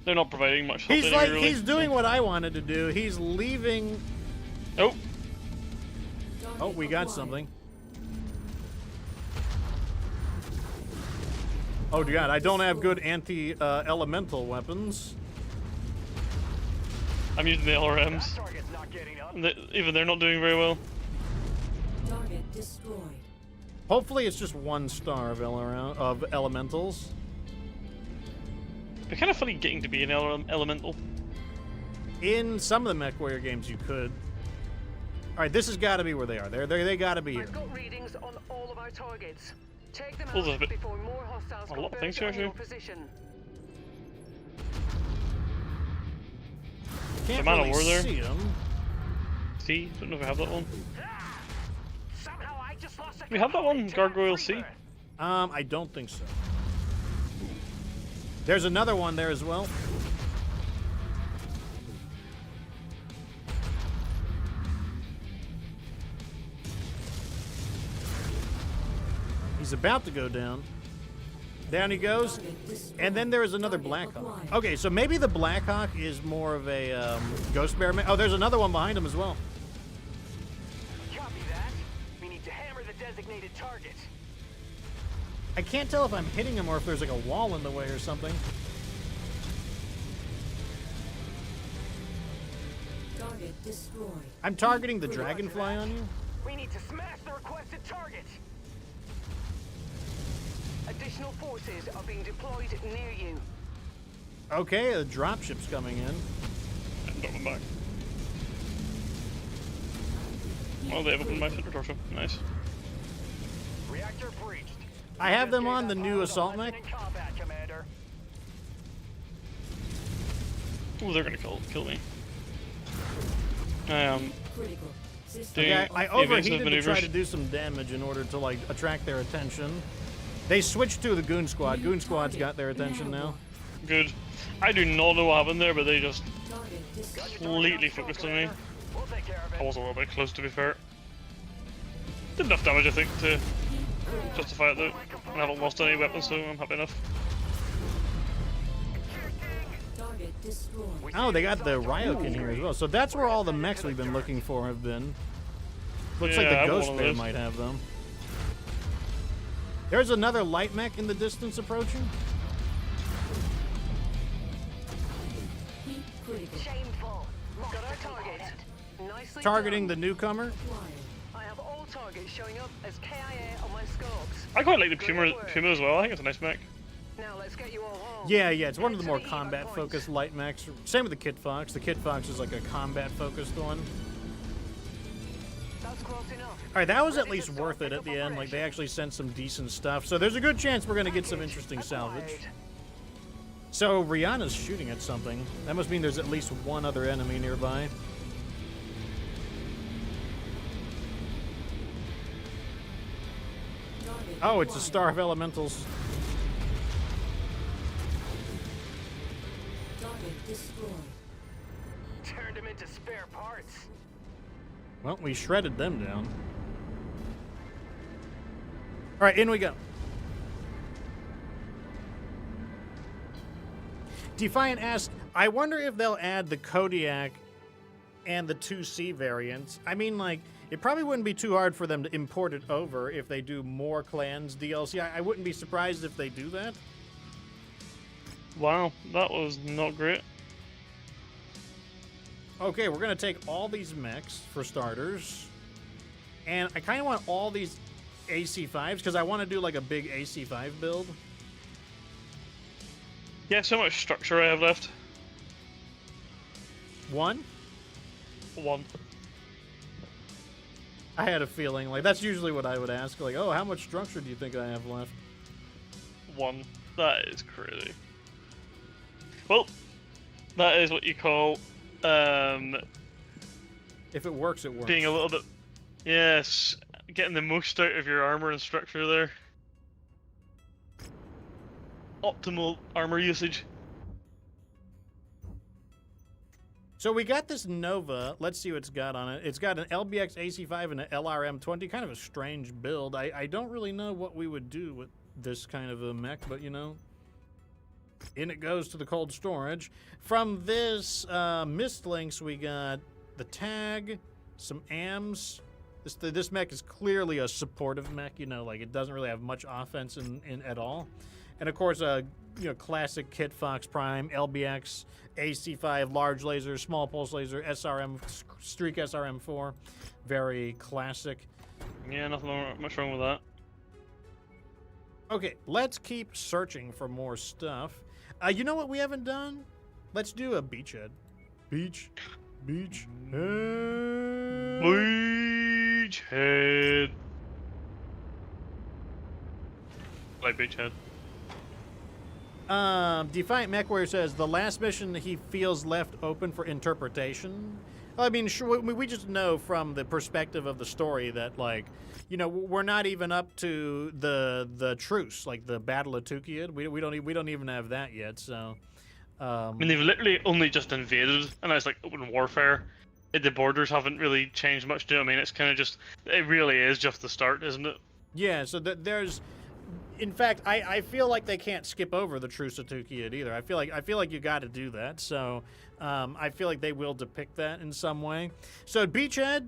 They're not providing much help. He's anyway, like, really. he's doing what I wanted to do. He's leaving. Oh, Oh, we got something. Oh, God, I don't have good anti-elemental weapons. I'm using the LRMs. Target's not getting up. Even they're not doing very well. Target destroyed. Hopefully it's just 1 star of elementals. It'd be kind of funny getting to be an elemental. In some of the MechWarrior games, you could. All right, this has got to be where they are. They got to be here. I've got readings on all of our targets. Take them Well, there's a out bit- before more hostiles a lot of converge things here, on your actually. position. Can't Man of really War there. see them. C? Don't know if we have that one. Somehow I just lost a We have that one, Gargoyle C. I don't think so. There's another one there as well. He's about to go down. Down he goes. And then there is another Blackhawk. Okay, so maybe the Blackhawk is more of a Ghost Bear. Oh, there's another one behind him as well. Copy that. We need to hammer the designated target. I can't tell if I'm hitting him or if there's like a wall in the way or something. Target destroyed. I'm targeting the Dragonfly on you. We need to smash the requested target. Additional forces are being deployed near you. Okay, a dropship's coming in. And got one back. Oh, they have opened my center torso. Nice. Reactor breached. I have them on the new assault mech. In combat, Commander. Oh, they're gonna kill me. Critical. System Doing Okay, I evasive overheated to try maneuvers. to do some damage in order to like attract their attention. They switched to the Goon Squad. Goon Squad's got their attention now. Good. I do not know what happened there, but they just target destroyed. completely focused on me. We'll take care of it. I was a little bit close, to be fair. Did enough damage, I think, to justify it though. I haven't lost any weapons, so I'm happy enough. Target destroyed. Oh, they got the Ryuk in here as well. So that's where all the mechs we've been looking for have been. Looks Yeah, I like the have Ghost one of Bear those. might have them. There's another light mech in the distance approaching. Heat critical. Shameful. Got our target. Nicely Targeting the done. newcomer. Acquired. I have all targets showing up as KIA on my scopes. I quite like the Puma as well. I think it's a nice mech. Now let's get you all home. Yeah, it's one of Head the to more evac combat-focused points. light mechs. Same with the Kit Fox. The Kit Fox is like a combat-focused one. That's close enough. All right, that was at Ready to least start worth it at pickup the end. Like, they operation. actually sent some decent stuff. So there's a good chance we're going to get some Package interesting salvage. acquired. So Rihanna's shooting at something. That must mean there's at least one other enemy nearby. Target Oh, it's a acquired. Star of Elementals. Target destroyed. Turned them into spare parts. Well, we shredded them down. All right, in we go. Defiant asks, I wonder if they'll add the Kodiak and the 2C variants. I mean, like, it probably wouldn't be too hard for them to import it over if they do more clans DLC. I wouldn't be surprised if they do that. Wow, that was not great. Okay, we're going to take all these mechs for starters. And I kind of want all these AC5s because I want to do like a big AC5 build. Guess how much structure I have left? One, 1. I had a feeling. Like, that's usually what I would ask. Like, oh, how much structure do you think I have left? 1. That is crazy. Well, that is what you call If it works, it works. being a little bit, yes, getting the most out of your armor and structure there. Optimal armor usage. So we got this Nova. Let's see what it's got on it. It's got an LBX AC5 and an LRM20. Kind of a strange build. I don't really know what we would do with this kind of a mech, but you know, in it goes to the cold storage. From this Mist Links, we got the tag, some AMs. This mech is clearly a supportive mech. You know, like it doesn't really have much offense in at all. And of course, you know, classic Kit Fox Prime, LBX, AC5, large laser, small pulse laser, SRM, Streak SRM4, very classic. Yeah, much wrong with that. Okay, let's keep searching for more stuff. You know what we haven't done? Let's do a beachhead. Beach. Beachhead. Like Beachhead. Defiant MechWarrior says the last mission he feels left open for interpretation. I mean, sure, we just know from the perspective of the story that, like, you know, we're not even up to the truce, like the Battle of Tukiyid. We don't even have that yet. So, I mean, they've literally only just invaded, and it's like open warfare. The borders haven't really changed much. Do you know what I mean? It's kind of just, it really is just the start, isn't it? yeah. So there's, in fact, I feel like they can't skip over the truce of Tukiyid either. I feel like you got to do that. So, I feel like they will depict that in some way. So, Beachhead,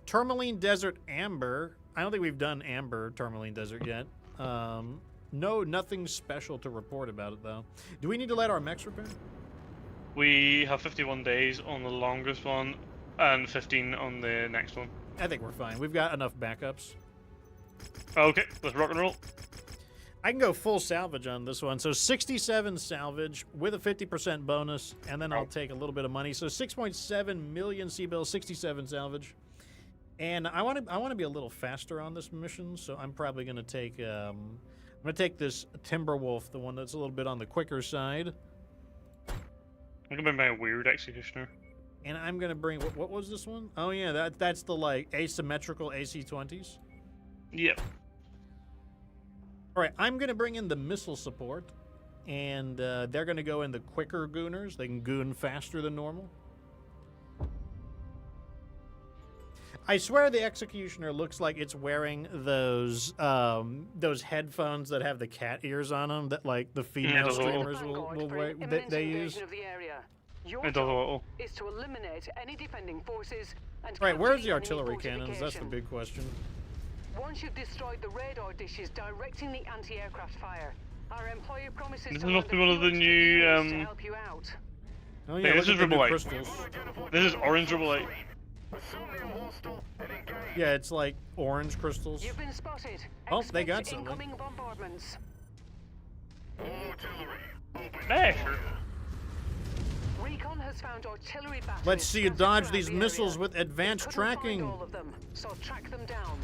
Tourmaline Desert Amber. I don't think we've done Amber Tourmaline Desert yet. No, nothing special to report about it, though. Do we need to let our mechs repair? We have 51 days on the longest one, and 15 on the next one. I think we're fine. We've got enough backups. Okay, let's rock and roll. I can go full salvage on this one. So 67 salvage with a 50% bonus, and then I'll take a little bit of money. So 6.7 million C-bills, 67 salvage. And I want to be a little faster on this mission, so I'm probably going to take this Timberwolf, the one that's a little bit on the quicker side. I'm gonna bring my weird executioner. And I'm going to bring what was this one? Oh yeah, that's the like asymmetrical AC-20s. Yep. All right, I'm going to bring in the missile support, and they're going to go in the quicker gooners. They can goon faster than normal. I swear the Executioner looks like it's wearing those headphones that have the cat ears on them that like the female does a little. streamers will Vanguard for wear, an imminent they use. invasion of the area. Your It does a job little. is to eliminate any defending forces and Right, where's capture the enemy artillery cannons? That's the fortification. big question. Once you've destroyed the radar dishes directing the anti-aircraft fire, our employer promises This to must be land one of the few new, extra units to help you out. Oh Hey, yeah, this look is at the new Ribolite. crystals. This is orange Ribolite. Assume they're hostile and engage. Yeah, it's like orange crystals. You've been spotted. Oh, they got Expect something. incoming bombardments. Artillery, open. Yeah, sure. Recon has found artillery batteries. Let's see you scattered dodge throughout these the missiles area. with advanced Couldn't find tracking. all of them, so track them down.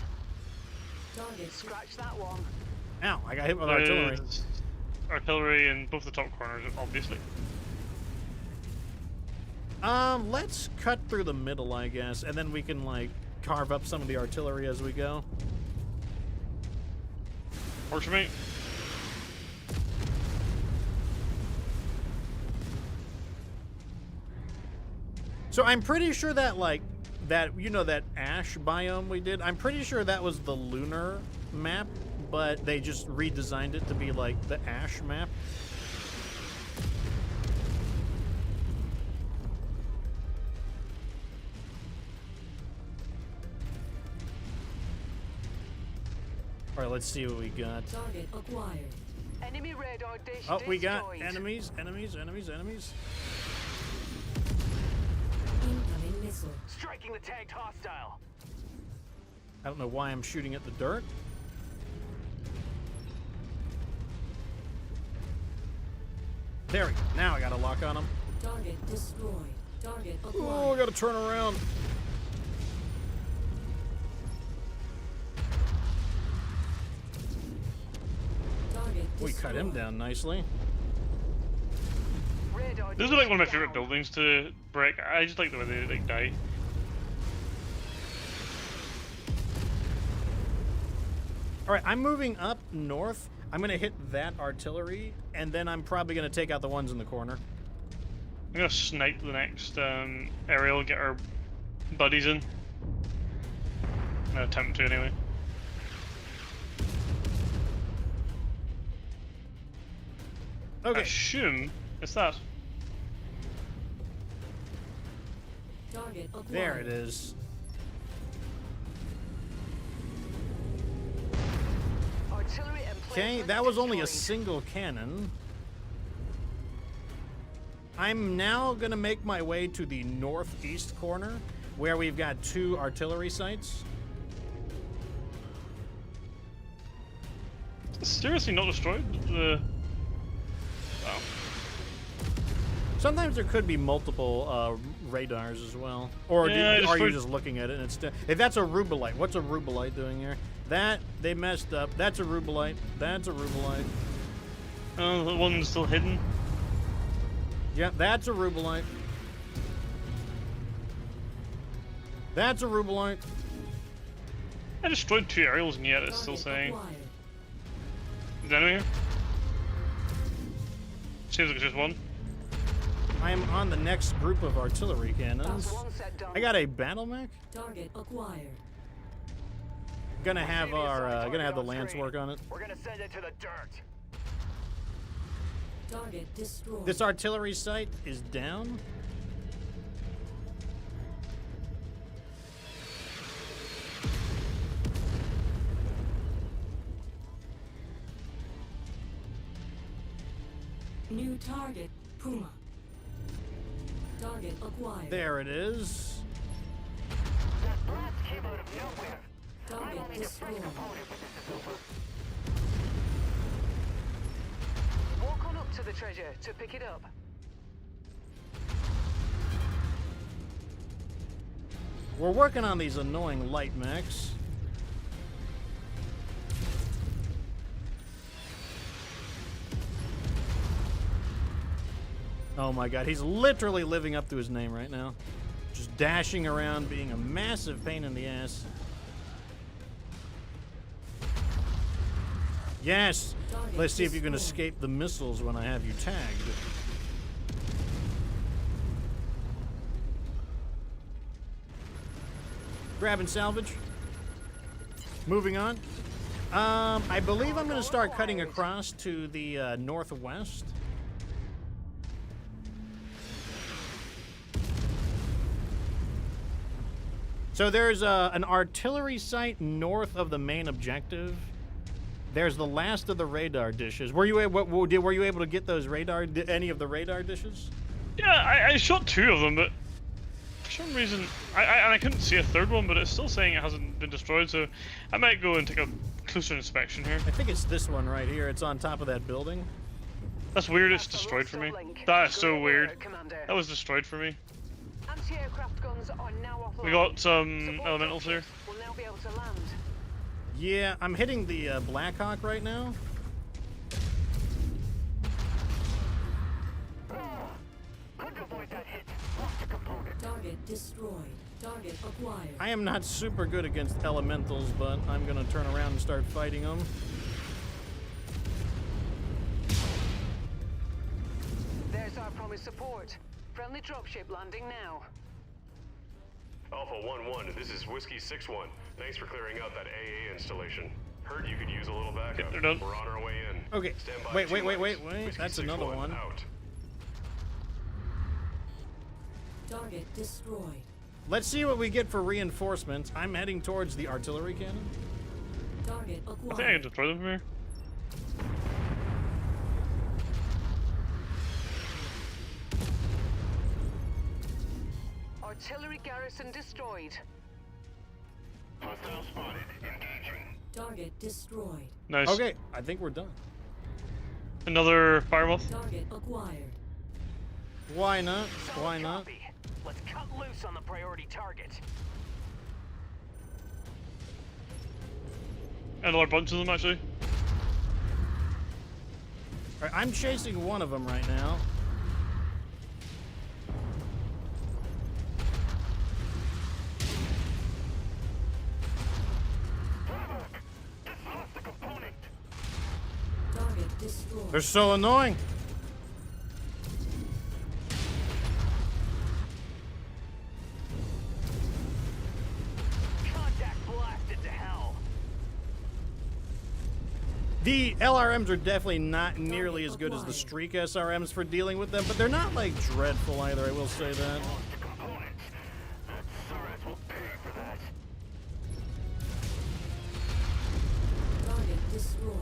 Target Scratch that one. Ow, I got hit with artillery. There's artillery in both the top corners, obviously. Let's cut through the middle, I guess, and then we can, like, carve up some of the artillery as we go. Works for me. So I'm pretty sure that, like, that, you know, that ash biome we did, I'm pretty sure that was the lunar map, but they just redesigned it to be, like, the ash map. Alright, let's see what we got. target acquired. Enemy radar dish Oh, we got destroyed. enemies. Incoming missile. Striking the tagged hostile. I don't know why I'm shooting at the dirt. There we go. Now I got a lock on them. Target destroyed. Target Oh, I acquired. gotta turn around. Target We cut him destroyed. down nicely. Radar This is like one of my dish favorite down. buildings to break. I just like the way they like die. All right, I'm moving up north. I'm gonna hit that artillery, and then I'm probably gonna take out the ones in the corner. I'm gonna snipe the next aerial, get our buddies in. I'm gonna attempt to anyway. I Okay. assume it's that. Target acquired. There it is. Artillery Okay, emplacement that was only a destroyed. single cannon. I'm now gonna make my way to the northeast corner, where we've got 2 artillery sites. Seriously, not destroyed? The wow. Sometimes there could be multiple radars as well, or Yeah, I just are you heard- just looking at it? And it's if that's a rubelite, what's a rubelite doing here? That they messed up. That's a rubelite. That's a rubelite. Oh, the one's still hidden. Yeah, that's a rubelite. That's a rubelite. I destroyed 2 aerials and yet it's still Target saying. acquired. Is there enemy here? Seems like it's just one. I'm on the next group of artillery cannons. That's one set done. I got a battle mech. Target acquired. Gonna have the lance work on it. We're gonna send it to the dirt. Target destroyed. This artillery site is down. New target. Puma. Target acquired. There it is. That blast came out of nowhere. I'm Target only the first destroyed. opponent, but this is over. Walk on up to the treasure to pick it up. We're working on these annoying light mechs. Oh my god, he's literally living up to his name right now. Just dashing around, being a massive pain in the ass. Yes! Target Let's see if you can destroyed. escape the missiles when I have you tagged. Grab and salvage. Moving on. I believe I'm going to start cutting across to the northwest. So there's an artillery site north of the main objective. There's the last of the radar dishes. Were you able to get those any of the radar dishes? Yeah, I shot 2 of them, but for some reason, I couldn't see a third one, but it's still saying it hasn't been destroyed, so I might go and take a closer inspection here. I think it's this one right here. It's on top of that building. That's weird. It's destroyed for me. That is so weird. That was destroyed for me. Anti-aircraft guns are now offline. We got some Support elementals here. dropships will now be able to land. Yeah, I'm hitting the Blackhawk right now. Couldn't avoid that hit. Lost a component. Target destroyed. Target acquired. I am not super good against elementals, but I'm gonna turn around and start fighting them. There's our promised support. Friendly dropship landing now. Alpha 1-1, this is Whiskey 6-1. Thanks for clearing out that AA installation. Heard you could use a little backup. They're done. We're on our way in. Okay. Stand by Wait. 2 minutes. Whiskey That's 6-1 another one. Out. Target destroyed. Let's see what we get for reinforcements. I'm heading towards the artillery cannon. Target I think I can acquired. destroy them from here. Artillery garrison destroyed. Hostile spotted. Engaging. Target destroyed. Nice. Okay, I think we're done. Another firemoth. Target acquired. Why not? Why not? Copy. Let's cut loose on the priority target. Another bunch of them actually. All right, I'm chasing one of them right now. Lost a component. Target destroyed. They're so annoying. Contact blasted to hell. The LRMs are definitely not nearly as good as the Streak SRMs for dealing with them, but they're not like dreadful either, I will say that. Lost a component. Surratt will pay for that. Target destroyed.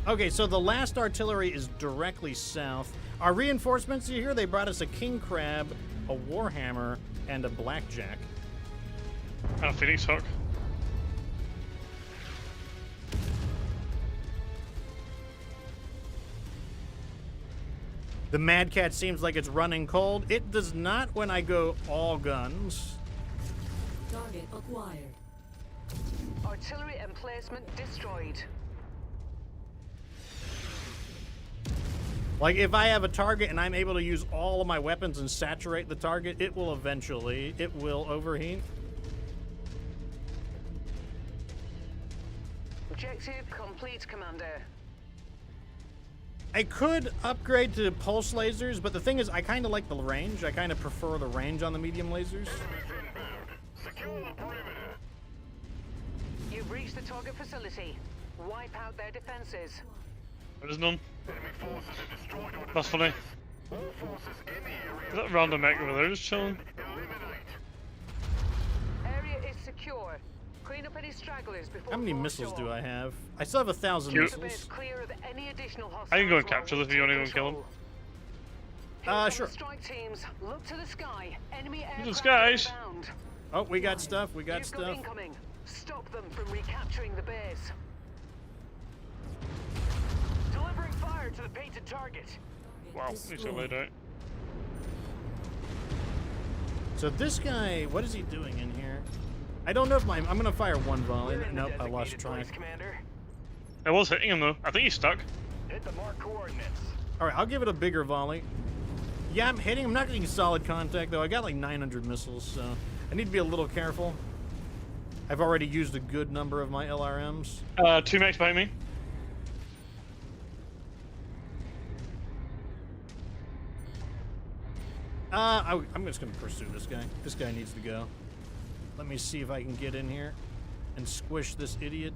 Okay, so the last artillery is directly south. Our reinforcements, you hear, they brought us a king crab, a warhammer, and a blackjack. And a phoenix hawk. The Mad Cat seems like it's running cold. It does not when I go all guns. Target acquired. Artillery emplacement destroyed. Like, if I have a target and I'm able to use all of my weapons and saturate the target, it will overheat. Objective complete, Commander. I could upgrade to pulse lasers, but the thing is, I kind of like the range. I kind of prefer the range on the medium lasers. Secure the perimeter. You've reached the target facility. Wipe out their defenses. There's none. Enemy forces are destroyed or That's funny. all forces in the area. Is that random mech over there just chilling? Eliminate. Area is secure. Clean up any stragglers before. How many force missiles do yaw. I have? I still have 1,000 Cute. Keep the base missiles. clear of any additional hostiles. I can go and while capture we this if you take want to go and kill him. control. Here Sure. come the strike teams. Look to the sky. Enemy the aircraft skies. inbound. Oh, we got stuff. We got You've got stuff. incoming. Stop them from recapturing the base. Delivering fire to the painted target. Wow, he's so laid out. So this guy, what is he doing in here? I don't know if I'm gonna fire one volley. We're in the Nope, I lost designated track. place, Commander. I was hitting him though. I think he's stuck. Hit the mark coordinates. All right, I'll give it a bigger volley. Yeah, I'm hitting. I'm not getting solid contact though. I got like 900 missiles, so I need to be a little careful. I've already used a good number of my LRMs. 2 mechs behind me. I'm just gonna pursue this guy. This guy needs to go. Let me see if I can get in here and squish this idiot.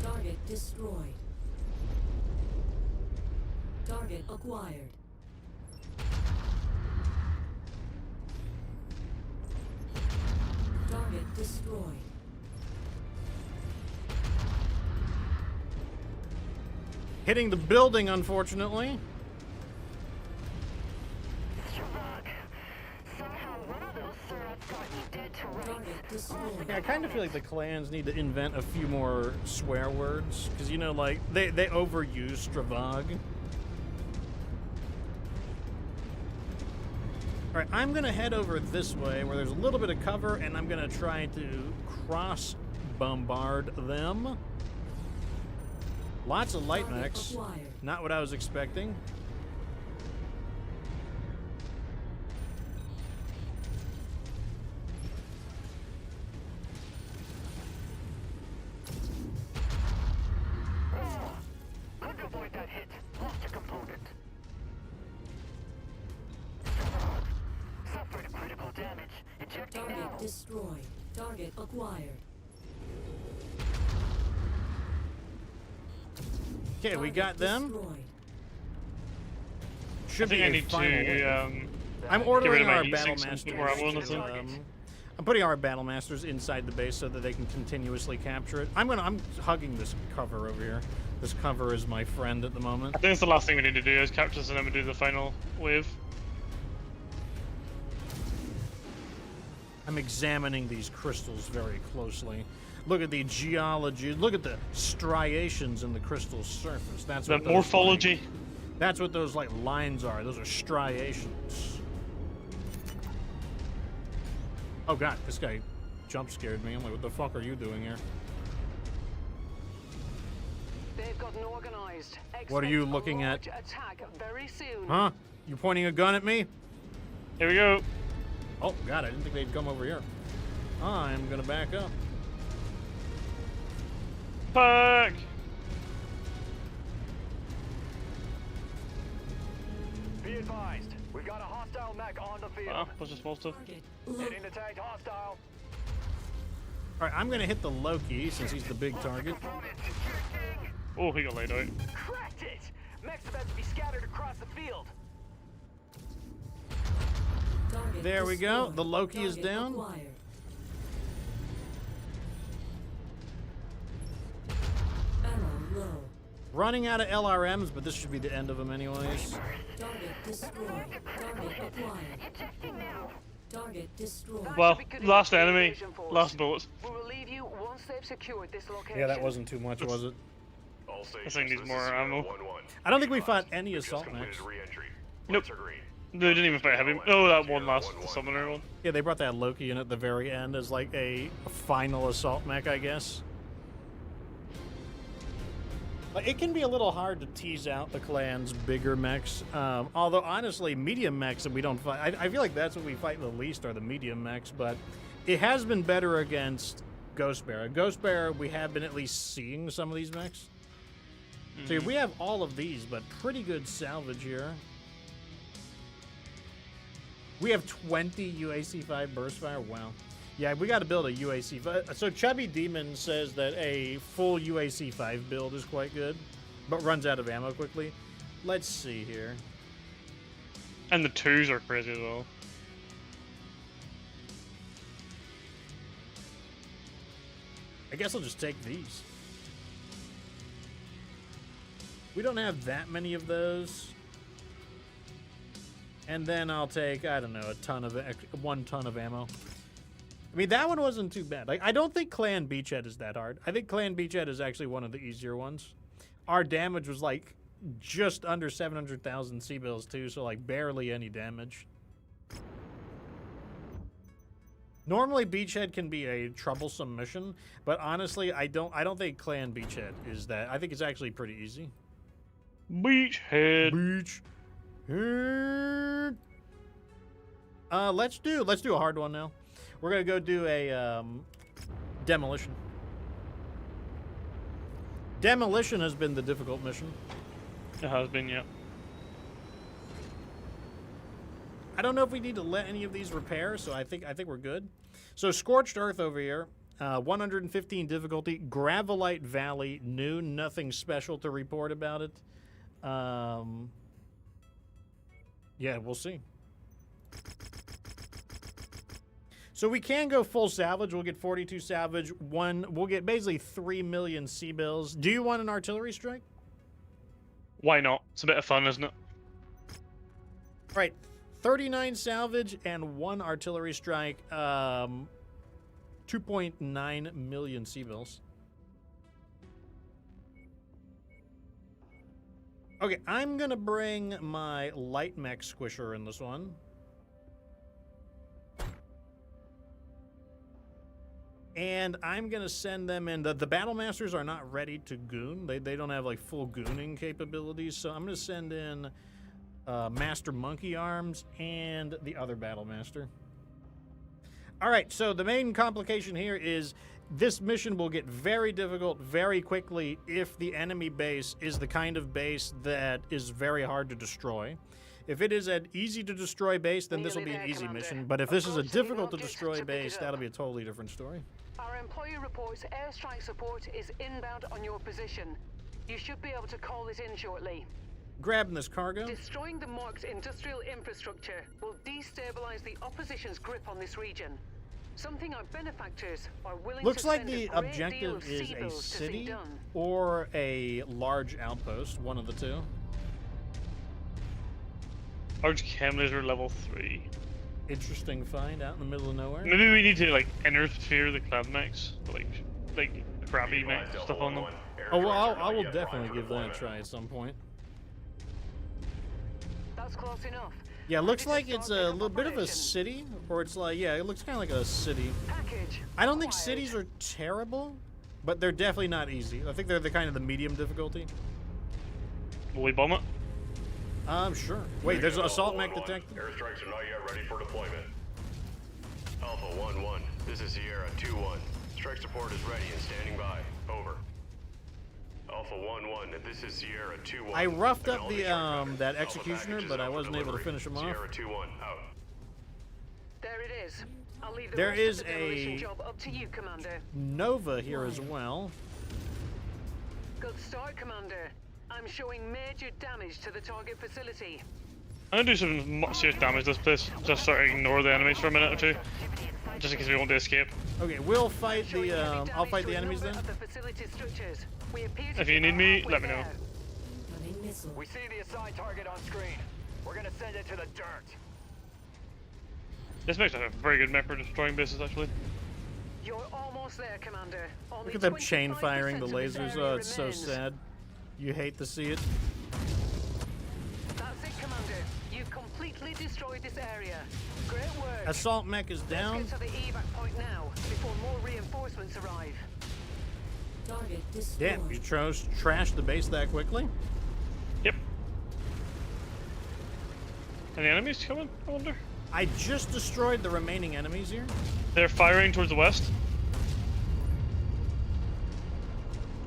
Target destroyed. Target acquired. Target destroyed. Hitting the building, unfortunately. Somehow one of those Surratts got you dead to rights. Yeah, I kind of feel like the clans need to invent a few more swear words, because, you know, like, they overuse Stravog. Alright, I'm going to head over this way, where there's a little bit of cover, and I'm going to try to cross-bombard them. Lots of light Target mechs. acquired. Not what I was expecting. Couldn't avoid that hit. Lost a component. Suffered critical damage. Ejecting now. Target destroyed. Target acquired. Okay, we Target got them. destroyed. I Should think be I a need final wave. to I'm get rid ordering of my our heat battle sinks and masters. put more ammo in to, them. I'm putting our battle masters inside the base so that they can continuously capture it. I'm hugging this cover over here. This cover is my friend at the moment. I think it's the last thing we need to do is capture this and then we do the final wave. I'm examining these crystals very closely. Look at the geology. Look at the striations in the crystal surface. That's The what those, morphology. like, that's what those like lines are. Those are striations. Oh god, this guy jump scared me. I'm like, what the fuck are you doing here? They've gotten organized. What are you Expect a looking at? large attack very soon. Huh? You pointing a gun at me? Here we go. Oh god, I didn't think they'd come over here. I'm gonna back up. Fuck! Be advised, we've got a hostile mech on the field. Wow, bunch of small stuff. Target low. Hitting the tank, hostile. Alright, I'm gonna hit the Loki since he's the big target. Oh, he got laid out. Cracked it! Mech's about to be scattered across the field. Target There we go. destroyed. The Loki is Target down. acquired. Ammo low. Running out of LRMs, but this should be the end of them anyways. Target destroyed. Target acquired. Ejecting now. Target destroyed. Well, Should be good last enough for enemy, invasion force. last bullets. We'll relieve you once they've secured this location. Yeah, that wasn't too much, was it? All stations, think needs this more is ammo. 011. I don't think we Be fought advised, any we've just assault completed mechs. re-entry. Nope. Lights are green. They didn't even fight heavy. Oh, that one last, the summoner one. Yeah, they brought that Loki in at the very end as like a final assault mech, I guess. But it can be a little hard to tease out the clan's bigger mechs. Although, honestly, medium mechs that we don't fight... I feel like that's what we fight the least are the medium mechs, but it has been better against Ghost Bearer. Ghost Bearer, we have been at least seeing some of these mechs. So we have all of these, but pretty good salvage here. We have 20 UAC-5 burst fire. Wow. Yeah, we got to build a UAC-5. So Chubby Demon says that a full UAC-5 build is quite good, but runs out of ammo quickly. Let's see here. And the twos are crazy as well. I guess I'll just take these. We don't have that many of those. And then I'll take, I don't know, 1 ton of ammo. I mean, that one wasn't too bad. Like, I don't think Clan Beachhead is that hard. I think Clan Beachhead is actually one of the easier ones. Our damage was like just under 700,000 C-bills too, so like barely any damage. Normally, Beachhead can be a troublesome mission, but honestly, I don't think Clan Beachhead is that. I think it's actually pretty easy. Beachhead. Beachhead. Let's do a hard one now. We're gonna go do a demolition. Demolition has been the difficult mission. It has been, yeah. I don't know if we need to let any of these repair, so I think we're good. So Scorched Earth over here, 115 difficulty, Gravelite Valley, new, nothing special to report about it. Yeah, we'll see. So we can go full salvage. We'll get 42 salvage. We'll get basically 3 million C-bills. Do you want an artillery strike? Why not? It's a bit of fun, isn't it? Right. 39 salvage and 1 artillery strike. 2.9 million C-bills. Okay, I'm gonna bring my light mech squisher in this one. And I'm gonna send them in. The Battle Masters are not ready to goon. They don't have like full gooning capabilities. So I'm gonna send in Master Monkey Arms and the other Battle Master. All right, so the main complication here is this mission will get very difficult very quickly if the enemy base is the kind of base that is very hard to destroy. If it is an easy to destroy base, then this will be an easy mission. But if this is a difficult to destroy base, that'll be a totally different story. Our employee reports airstrike support is inbound on your position. You should be able to call it in shortly. Grabbing this cargo. Destroying the marked industrial infrastructure will destabilize the opposition's grip on this region. Something our benefactors are willing Looks to like spend the a great deal objective of is a C-bills to see city done. or a large outpost, one of the two. Large chem laser level 3. Interesting find out in the middle of nowhere. Maybe we need to like interfere the clan mechs, like crappy mech stuff on them. Oh, well, I will definitely give that a try at some point. That's close enough. Yeah, it looks Ready to like it's start a the little bit of a operation. city, or it's like, yeah, it looks kind of like a city. Package I don't think acquired. cities are terrible, but they're definitely not easy. I think they're the kind of the medium difficulty. Will we bomb it? Sure. Wait, there's an assault mech detected? Airstrikes are not yet ready for deployment. Alpha 1-1, this is Sierra 2-1. Strike support is ready and standing by. Over. Alpha 1-1, this is Sierra 2-1. I roughed up Acknowledge the strike traffic. that Alpha executioner, package is but I out for wasn't able to delivery. finish him off. Sierra 2-1, out. There it is. I'll leave the There rest is of the demolition a- job up to you, Commander. Nova here as well. Good start, Commander. I'm showing major damage to the target facility. I'm gonna do some serious damage to this place. Just sort of ignore the enemies for a minute or two, just in case we want to escape. Okay, we'll fight Showing the heavy I'll damage fight to the a enemies number then. of the facility's structures. We appear to If be you need about me, halfway let me know. there. Incoming missile. We see the assigned target on screen. We're gonna send it to the dirt. This makes a very good mech for destroying bases, actually. You're almost there, Commander. Only Look at them chain 25% firing the of this lasers. area Oh, it's so remains. sad. You hate to see it. That's it, Commander. You've completely destroyed this area. Great work. Assault mech is down. Let's get to the evac point now, before more reinforcements arrive. Target destroyed. Damn, you trashed the base that quickly? Yep. Any enemies coming? I wonder. I just destroyed the remaining enemies here. They're firing towards the west.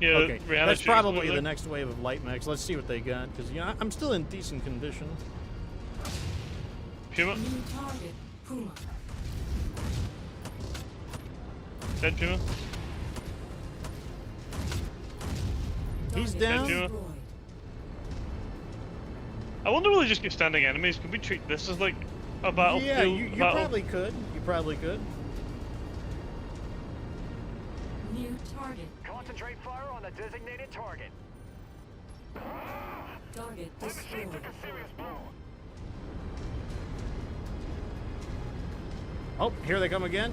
Yeah, Okay, Rihanna that's shooting probably something the there. next wave of light mechs. Let's see what they got, because I'm still in decent condition. Puma, New target. Puma. dead Puma. He's Target down. Puma. destroyed. I wonder will they just get standing enemies? Could we treat this as like a battlefield? Yeah, you battle? probably could. You probably could. New target. Concentrate fire on the designated target. Target destroyed. Oh, here they come again.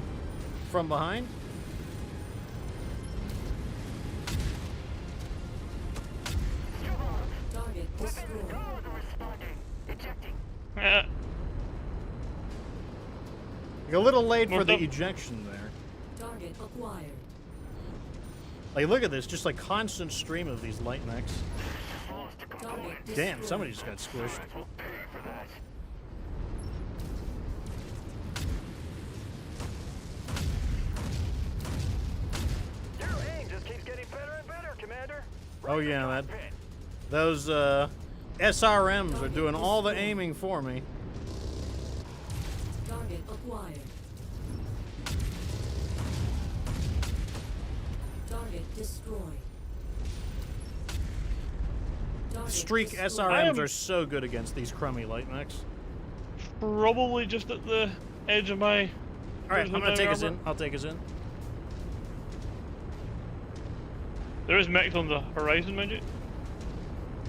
From behind. Target destroyed. Eh, You're a little late for Moved the up. ejection there. Target acquired. Like, look at this. Just like constant stream of these light mechs. Target destroyed. Damn, somebody just got squished. Your aim just keeps getting better and better, Commander. Oh yeah, those SRMs are doing all the aiming for me. Target acquired. Target destroyed. Target Streak destroyed. SRMs are so good against these crummy light mechs. probably just at the edge of my. All right, I'm gonna take us in. armor. I'll take us in. There is mechs on the horizon, mind you.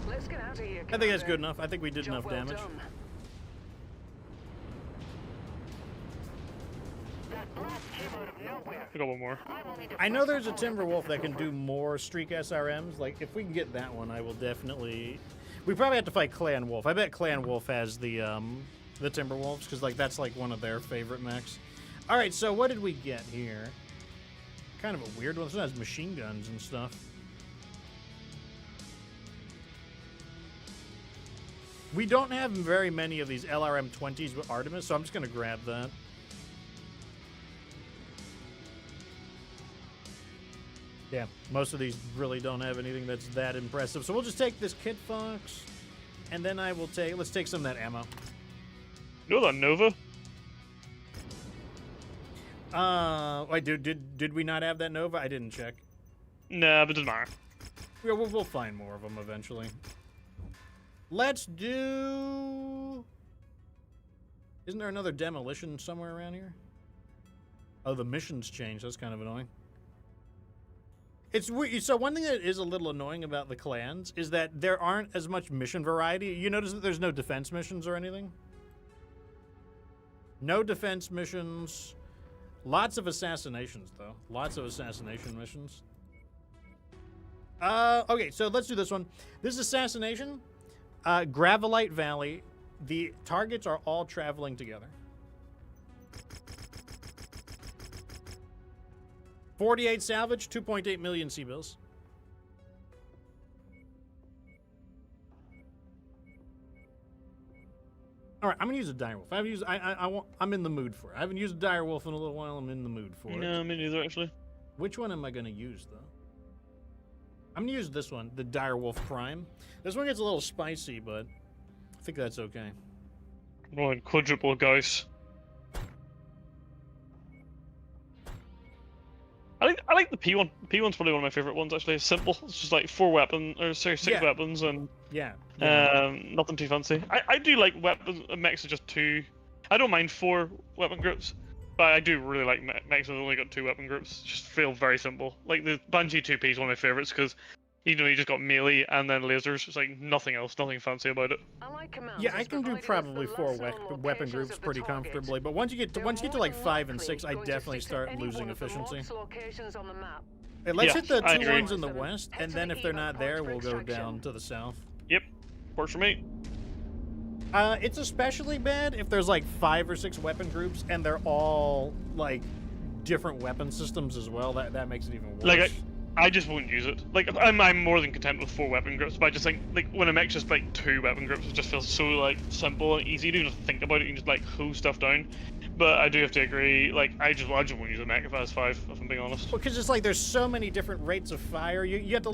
Let's get out of here, I think that's Commander. good enough. I think we did Job enough well damage. done. That blast came out of nowhere. I got one more. I will need to I know find there's a some Timberwolf that can do more streak SRMs. Like, if we can get that one, I will definitely... We probably have to fight Clan Wolf. I bet Clan Wolf has the Timberwolves, because, like, that's, like, one of their favorite mechs. All right, so what did we get here? Kind of a weird one. This one has machine guns and stuff. We don't have very many of these LRM-20s with Artemis, so I'm just going to grab that. Yeah, most of these really don't have anything that's that impressive. So we'll just take this Kit Fox, and then I will take... Let's take some of that ammo. You know that Nova? Wait, did we not have that Nova? I didn't check. Nah, but it doesn't matter. Yeah, we'll find more of them eventually. Let's do... Isn't there another demolition somewhere around here? Oh, the missions changed. That's kind of annoying. It's weird. So one thing that is a little annoying about the clans is that there aren't as much mission variety. You notice that there's no defense missions or anything? No defense missions. Lots of assassinations, though. Lots of assassination missions. Okay, so let's do this one. This assassination... Gravelite Valley, the targets are all traveling together. 48 salvage, 2.8 million C-bills. All right, I'm gonna use a direwolf. I'm in the mood for it. I haven't used a direwolf in a little while. I'm in the mood for it. No, me neither, actually. Which one am I gonna use though? I'm gonna use this one, the Direwolf Prime. This one gets a little spicy, but I think that's okay. Going quadruple ghost. I like the P1. The P1's probably one of my favorite ones. Actually, it's simple. It's just like 4 weapons, or sorry, 6 weapons, and nothing too fancy. I do like weapons. Mechs are just 2. I don't mind 4 weapon groups, but I do really like mechs that only got 2 weapon groups. Just feel very simple. Like the Banshee 2P is one of my favorites because you just got melee and then lasers. It's like nothing else, nothing fancy about it. Yeah, I can do probably 4 weapon groups pretty comfortably, but once you get to like 5 and 6, I definitely start losing efficiency. Hey, let's hit the 2 ones in the west, and then if they're not there, we'll go down to the south. Yep, works for me. It's especially bad if there's like 5 or 6 weapon groups and they're all like different weapon systems as well. That makes it even worse. Like I just won't use it. Like I'm more than content with 4 weapon groups, but I just think like when a mech's just like 2 weapon groups, it just feels so like simple and easy to just think about it. You can just like hose stuff down. But I do have to agree. Like I just won't use a mech if I was 5. If I'm being honest. Well, because it's like there's so many different rates of fire. You have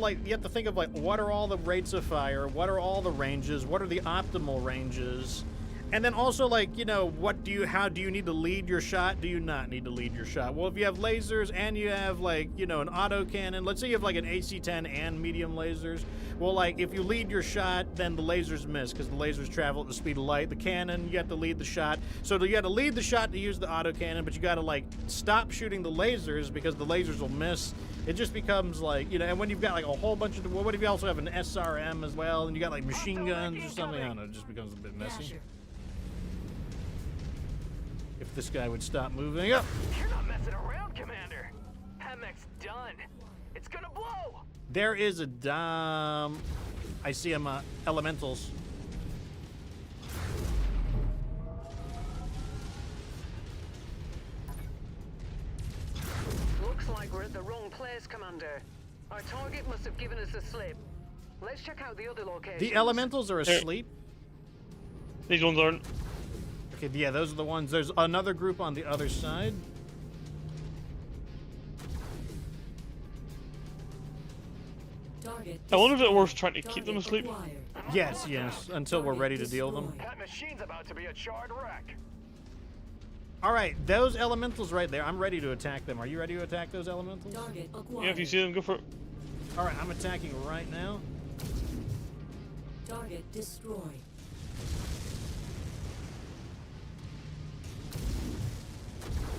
to think of like what are all the rates of fire? What are all the ranges? What are the optimal ranges? And then also, like, how do you need to lead your shot? Do you not need to lead your shot? Well, if you have lasers and you have, like, an autocannon, let's say you have, like, an AC-10 and medium lasers. Well, like, if you lead your shot, then the lasers miss because the lasers travel at the speed of light. The cannon, you have to lead the shot. So you got to lead the shot to use the autocannon, but you got to, like, stop shooting the lasers because the lasers will miss. It just becomes, like, and when you've got, like, a whole bunch of... What if you also have an SRM as well, and you got, like, machine guns or something? I don't know, it just becomes a bit messy. If this guy would stop moving up. You're not messing around, Commander. Mech's done. It's gonna blow. There is a I see him, elementals. Looks like we're at the wrong place, Commander. Our target must have given us the slip. Let's check out the other locations. The elementals are asleep. These ones aren't. Okay, yeah, those are the ones. There's another group on the other side. Target I wonder if it's worth trying to keep them asleep. acquired. Yes, until we're ready to deal with them. That machine's about to be a charred wreck. All right, those elementals right there. I'm ready to attack them. Are you ready to attack those elementals? Target acquired. Yeah, if you see them, go for it. All right, I'm attacking right now. Target destroyed.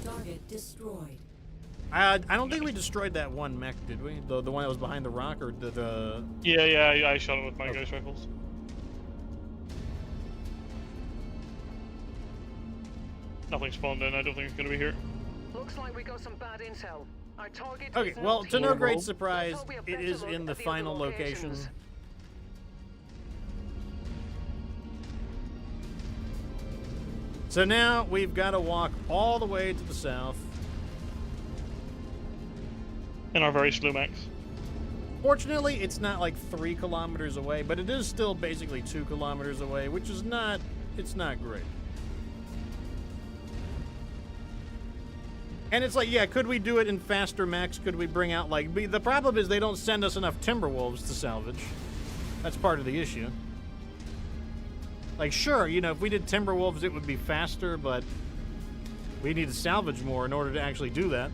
Target destroyed. I don't think we destroyed that one mech, did we? The one that was behind the rock, or the... Yeah, I shot it with my ghost rifles. Nothing spawned in. I don't think it's gonna be here. Looks like we got some bad intel. Our target Okay, is well, not to no here. great Let's surprise, hope we have it better is look in the at other final location. locations. So now we've got to walk all the way to the south. In our very slow max. Fortunately, it's not like 3 kilometers away, but it is still basically 2 kilometers away, which is not, it's not great. And it's like, yeah, could we do it in faster max? Could we bring out, like, the problem is they don't send us enough Timberwolves to salvage. That's part of the issue. Like, sure, you know, if we did Timberwolves, it would be faster, but we need to salvage more in order to actually do that.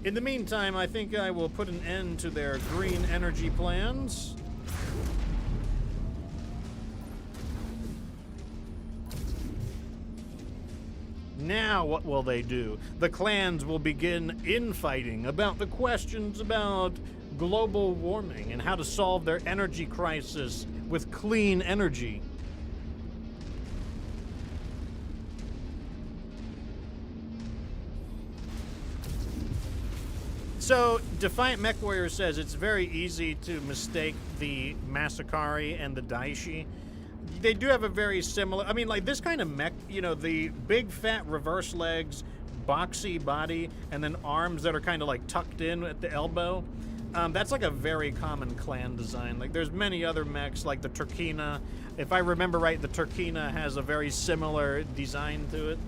In the meantime, I think I will put an end to their green energy plans. Now what will they do? The clans will begin infighting about the questions about global warming and how to solve their energy crisis with clean energy. So, Defiant MechWarrior says it's very easy to mistake the Masakari and the Daishi. They do have a very similar, I mean, like this kind of mech, you know, the big fat reverse legs, boxy body, and then arms that are kind of like tucked in at the elbow. That's like a very common clan design. Like there's many other mechs like the Turkina. If I remember right, the Turkina has a very similar design to it.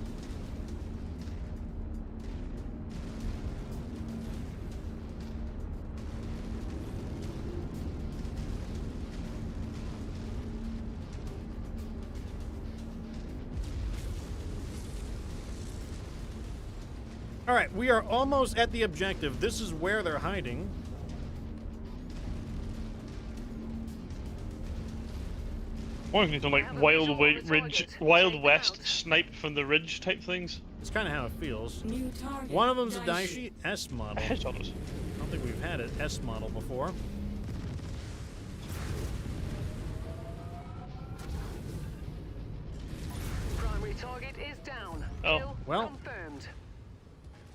All right, we are almost at the objective. This is where they're hiding. Or we can do like Wild West snipe from the ridge type things. It's kind of how it feels. New target. One of them's a Daishi S model. Headshot us. I don't think we've had an S model before. Primary target is down. Oh. Kill Well. confirmed.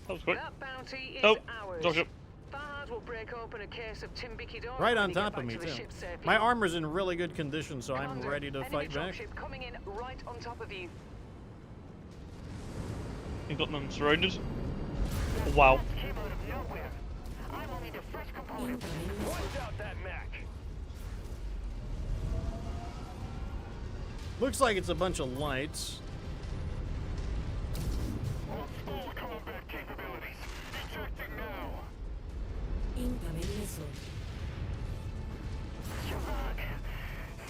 That was quick. That bounty is Oh, ours. dodge it. Fahad will break open a case of Timbuktu Right when on he get top of back me, to the too. ship safely. My armor's in really good condition, so I'm Commander, ready to enemy fight back. dropship coming in right on top of you. You've got them surrounded. Wow. Came out of nowhere. I will need a fresh component. Incoming. Watch out that mech. Looks like it's a bunch of lights. Full combat capabilities. Ejecting now. Incoming missile. Sherlock.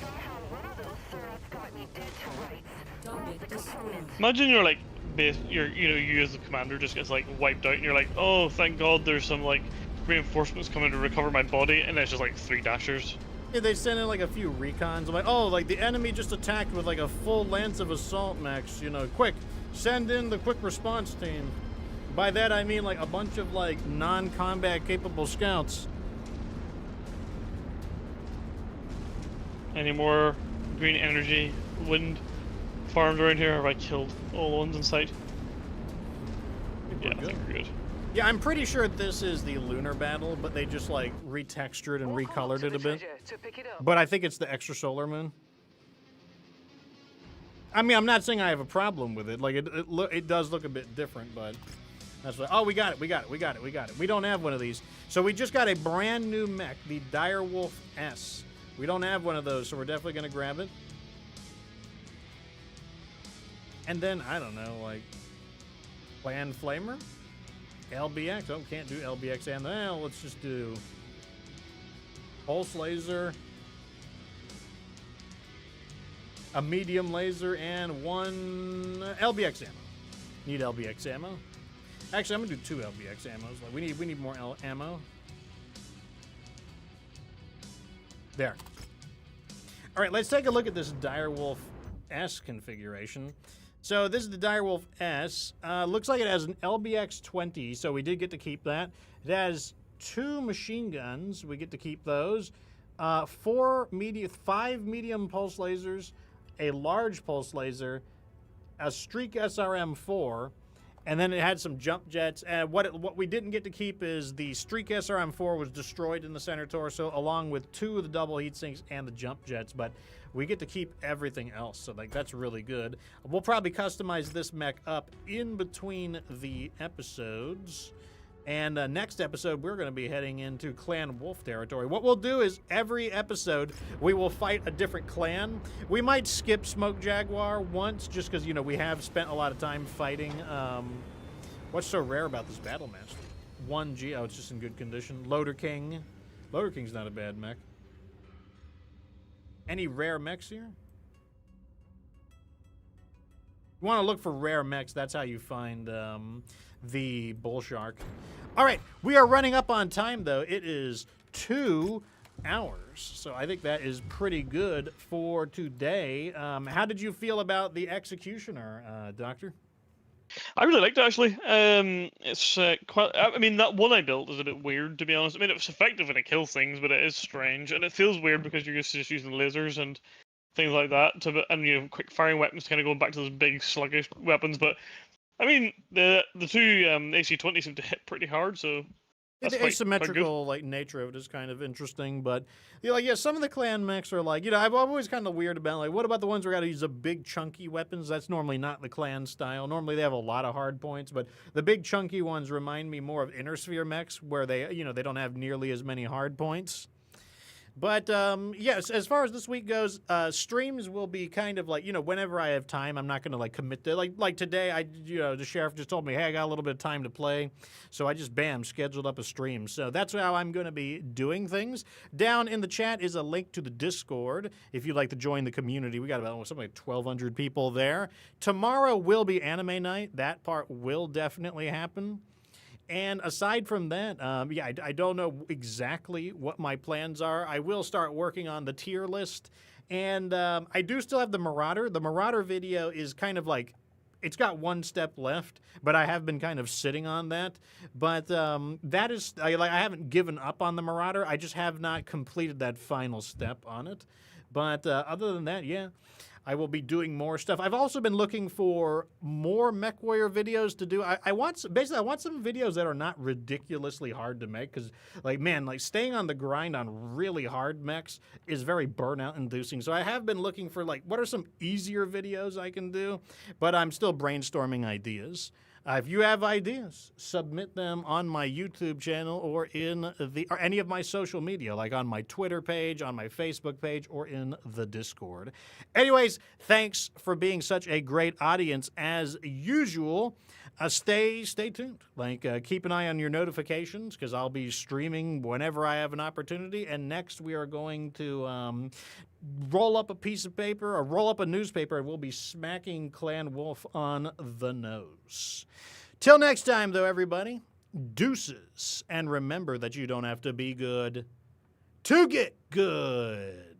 Somehow one of those syrups got me dead to rights. Target destroyed. Imagine you're like, you as the commander just gets like wiped out, and you're like, oh, thank God, there's some like reinforcements coming to recover my body, and it's just like 3 dashers. Yeah, they sent in like a few recons. I'm like, oh, like the enemy just attacked with like a full lance of assault mechs. You know, quick, send in the quick response team. By that I mean like a bunch of like non-combat capable scouts. Any more green energy wind farms around here? Have I killed all the ones in sight? Yeah, I think we're good. Yeah, I'm pretty sure this is the lunar battle, but they just like retextured and Walk on recolored to it the a bit. treasure to pick it up. But I think it's the extrasolar moon. I mean, I'm not saying I have a problem with it. Like, it does look a bit different, but that's what. Oh, we got it. We got it. We got it. We got it. We don't have one of these. So we just got a brand new mech, the Direwolf S. We don't have one of those, so we're definitely going to grab it. And then, I don't know, like, Plan Flamer? LBX? Oh, can't do LBX and well, let's just do Pulse Laser, a medium laser, and 1 LBX ammo. Need LBX ammo. Actually, I'm gonna do 2 LBX ammos. Like we need more ammo. There. All right, let's take a look at this Direwolf S configuration. So this is the Direwolf S. Looks like it has an LBX 20, so we did get to keep that. It has 2 machine guns. We get to keep those. 5 medium pulse lasers, a large pulse laser, a Streak SRM-4, and then it had some jump jets. And what we didn't get to keep is the Streak SRM-4 was destroyed in the center torso, along with 2 of the double heat sinks and the jump jets. But we get to keep everything else, so like that's really good. We'll probably customize this mech up in between the episodes. And next episode, we're going to be heading into Clan Wolf territory. What we'll do is every episode, we will fight a different clan. We might skip Smoke Jaguar once, just because, you know, we have spent a lot of time fighting. What's so rare about this battle match? 1G, oh, it's just in good condition. Loader King. Loader King's not a bad mech. Any rare mechs here? You want to look for rare mechs. That's how you find the Bull Shark. All right, we are running up on time, though. It is 2 hours, so I think that is pretty good for today. How did you feel about the Executioner, Doctor? I really liked it, actually. It's quite. I mean, that one I built is a bit weird, to be honest. I mean, it's effective and it kills things, but it is strange, and it feels weird because you're used to just using lasers and things like that, and you know, quick firing weapons, kind of going back to those big sluggish weapons. But I mean, the 2 AC-20 seem to hit pretty hard, so that's the asymmetrical like nature of it is kind of interesting. But you know, like, yeah, some of the clan mechs are like, you know, I'm always kind of weird about like, what about the ones where I got to use a big chunky weapons? That's normally not the clan style. Normally they have a lot of hard points, but the big chunky ones remind me more of Inner Sphere mechs, where they, you know, they don't have nearly as many hard points. But, yes, as far as this week goes, streams will be kind of like, you know, whenever I have time, I'm not going to, like, commit to, like today, you know, the sheriff just told me, hey, I got a little bit of time to play, so I just, bam, scheduled up a stream. So that's how I'm going to be doing things. Down in the chat is a link to the Discord, if you'd like to join the community. We got about something like 1,200 people there. Tomorrow will be anime night. That part will definitely happen. And aside from that, yeah, I don't know exactly what my plans are. I will start working on the tier list. And I do still have the Marauder. The Marauder video is kind of like, it's got 1 step left, but I have been kind of sitting on that. But that is, I haven't given up on the Marauder. I just have not completed that final step on it. But other than that, yeah. I will be doing more stuff. I've also been looking for more MechWarrior videos to do. I want some videos that are not ridiculously hard to make, because, like, man, like, staying on the grind on really hard mechs is very burnout inducing. So I have been looking for, like, what are some easier videos I can do, but I'm still brainstorming ideas. If you have ideas, submit them on my YouTube channel or or any of my social media, like on my Twitter page, on my Facebook page, or in the Discord. Anyways, thanks for being such a great audience as usual. Stay tuned. Like, keep an eye on your notifications, because I'll be streaming whenever I have an opportunity. And next, we are going to roll up a piece of paper, or roll up a newspaper, and we'll be smacking Clan Wolf on the nose. Till next time, though, everybody, deuces. And remember that you don't have to be good to get good.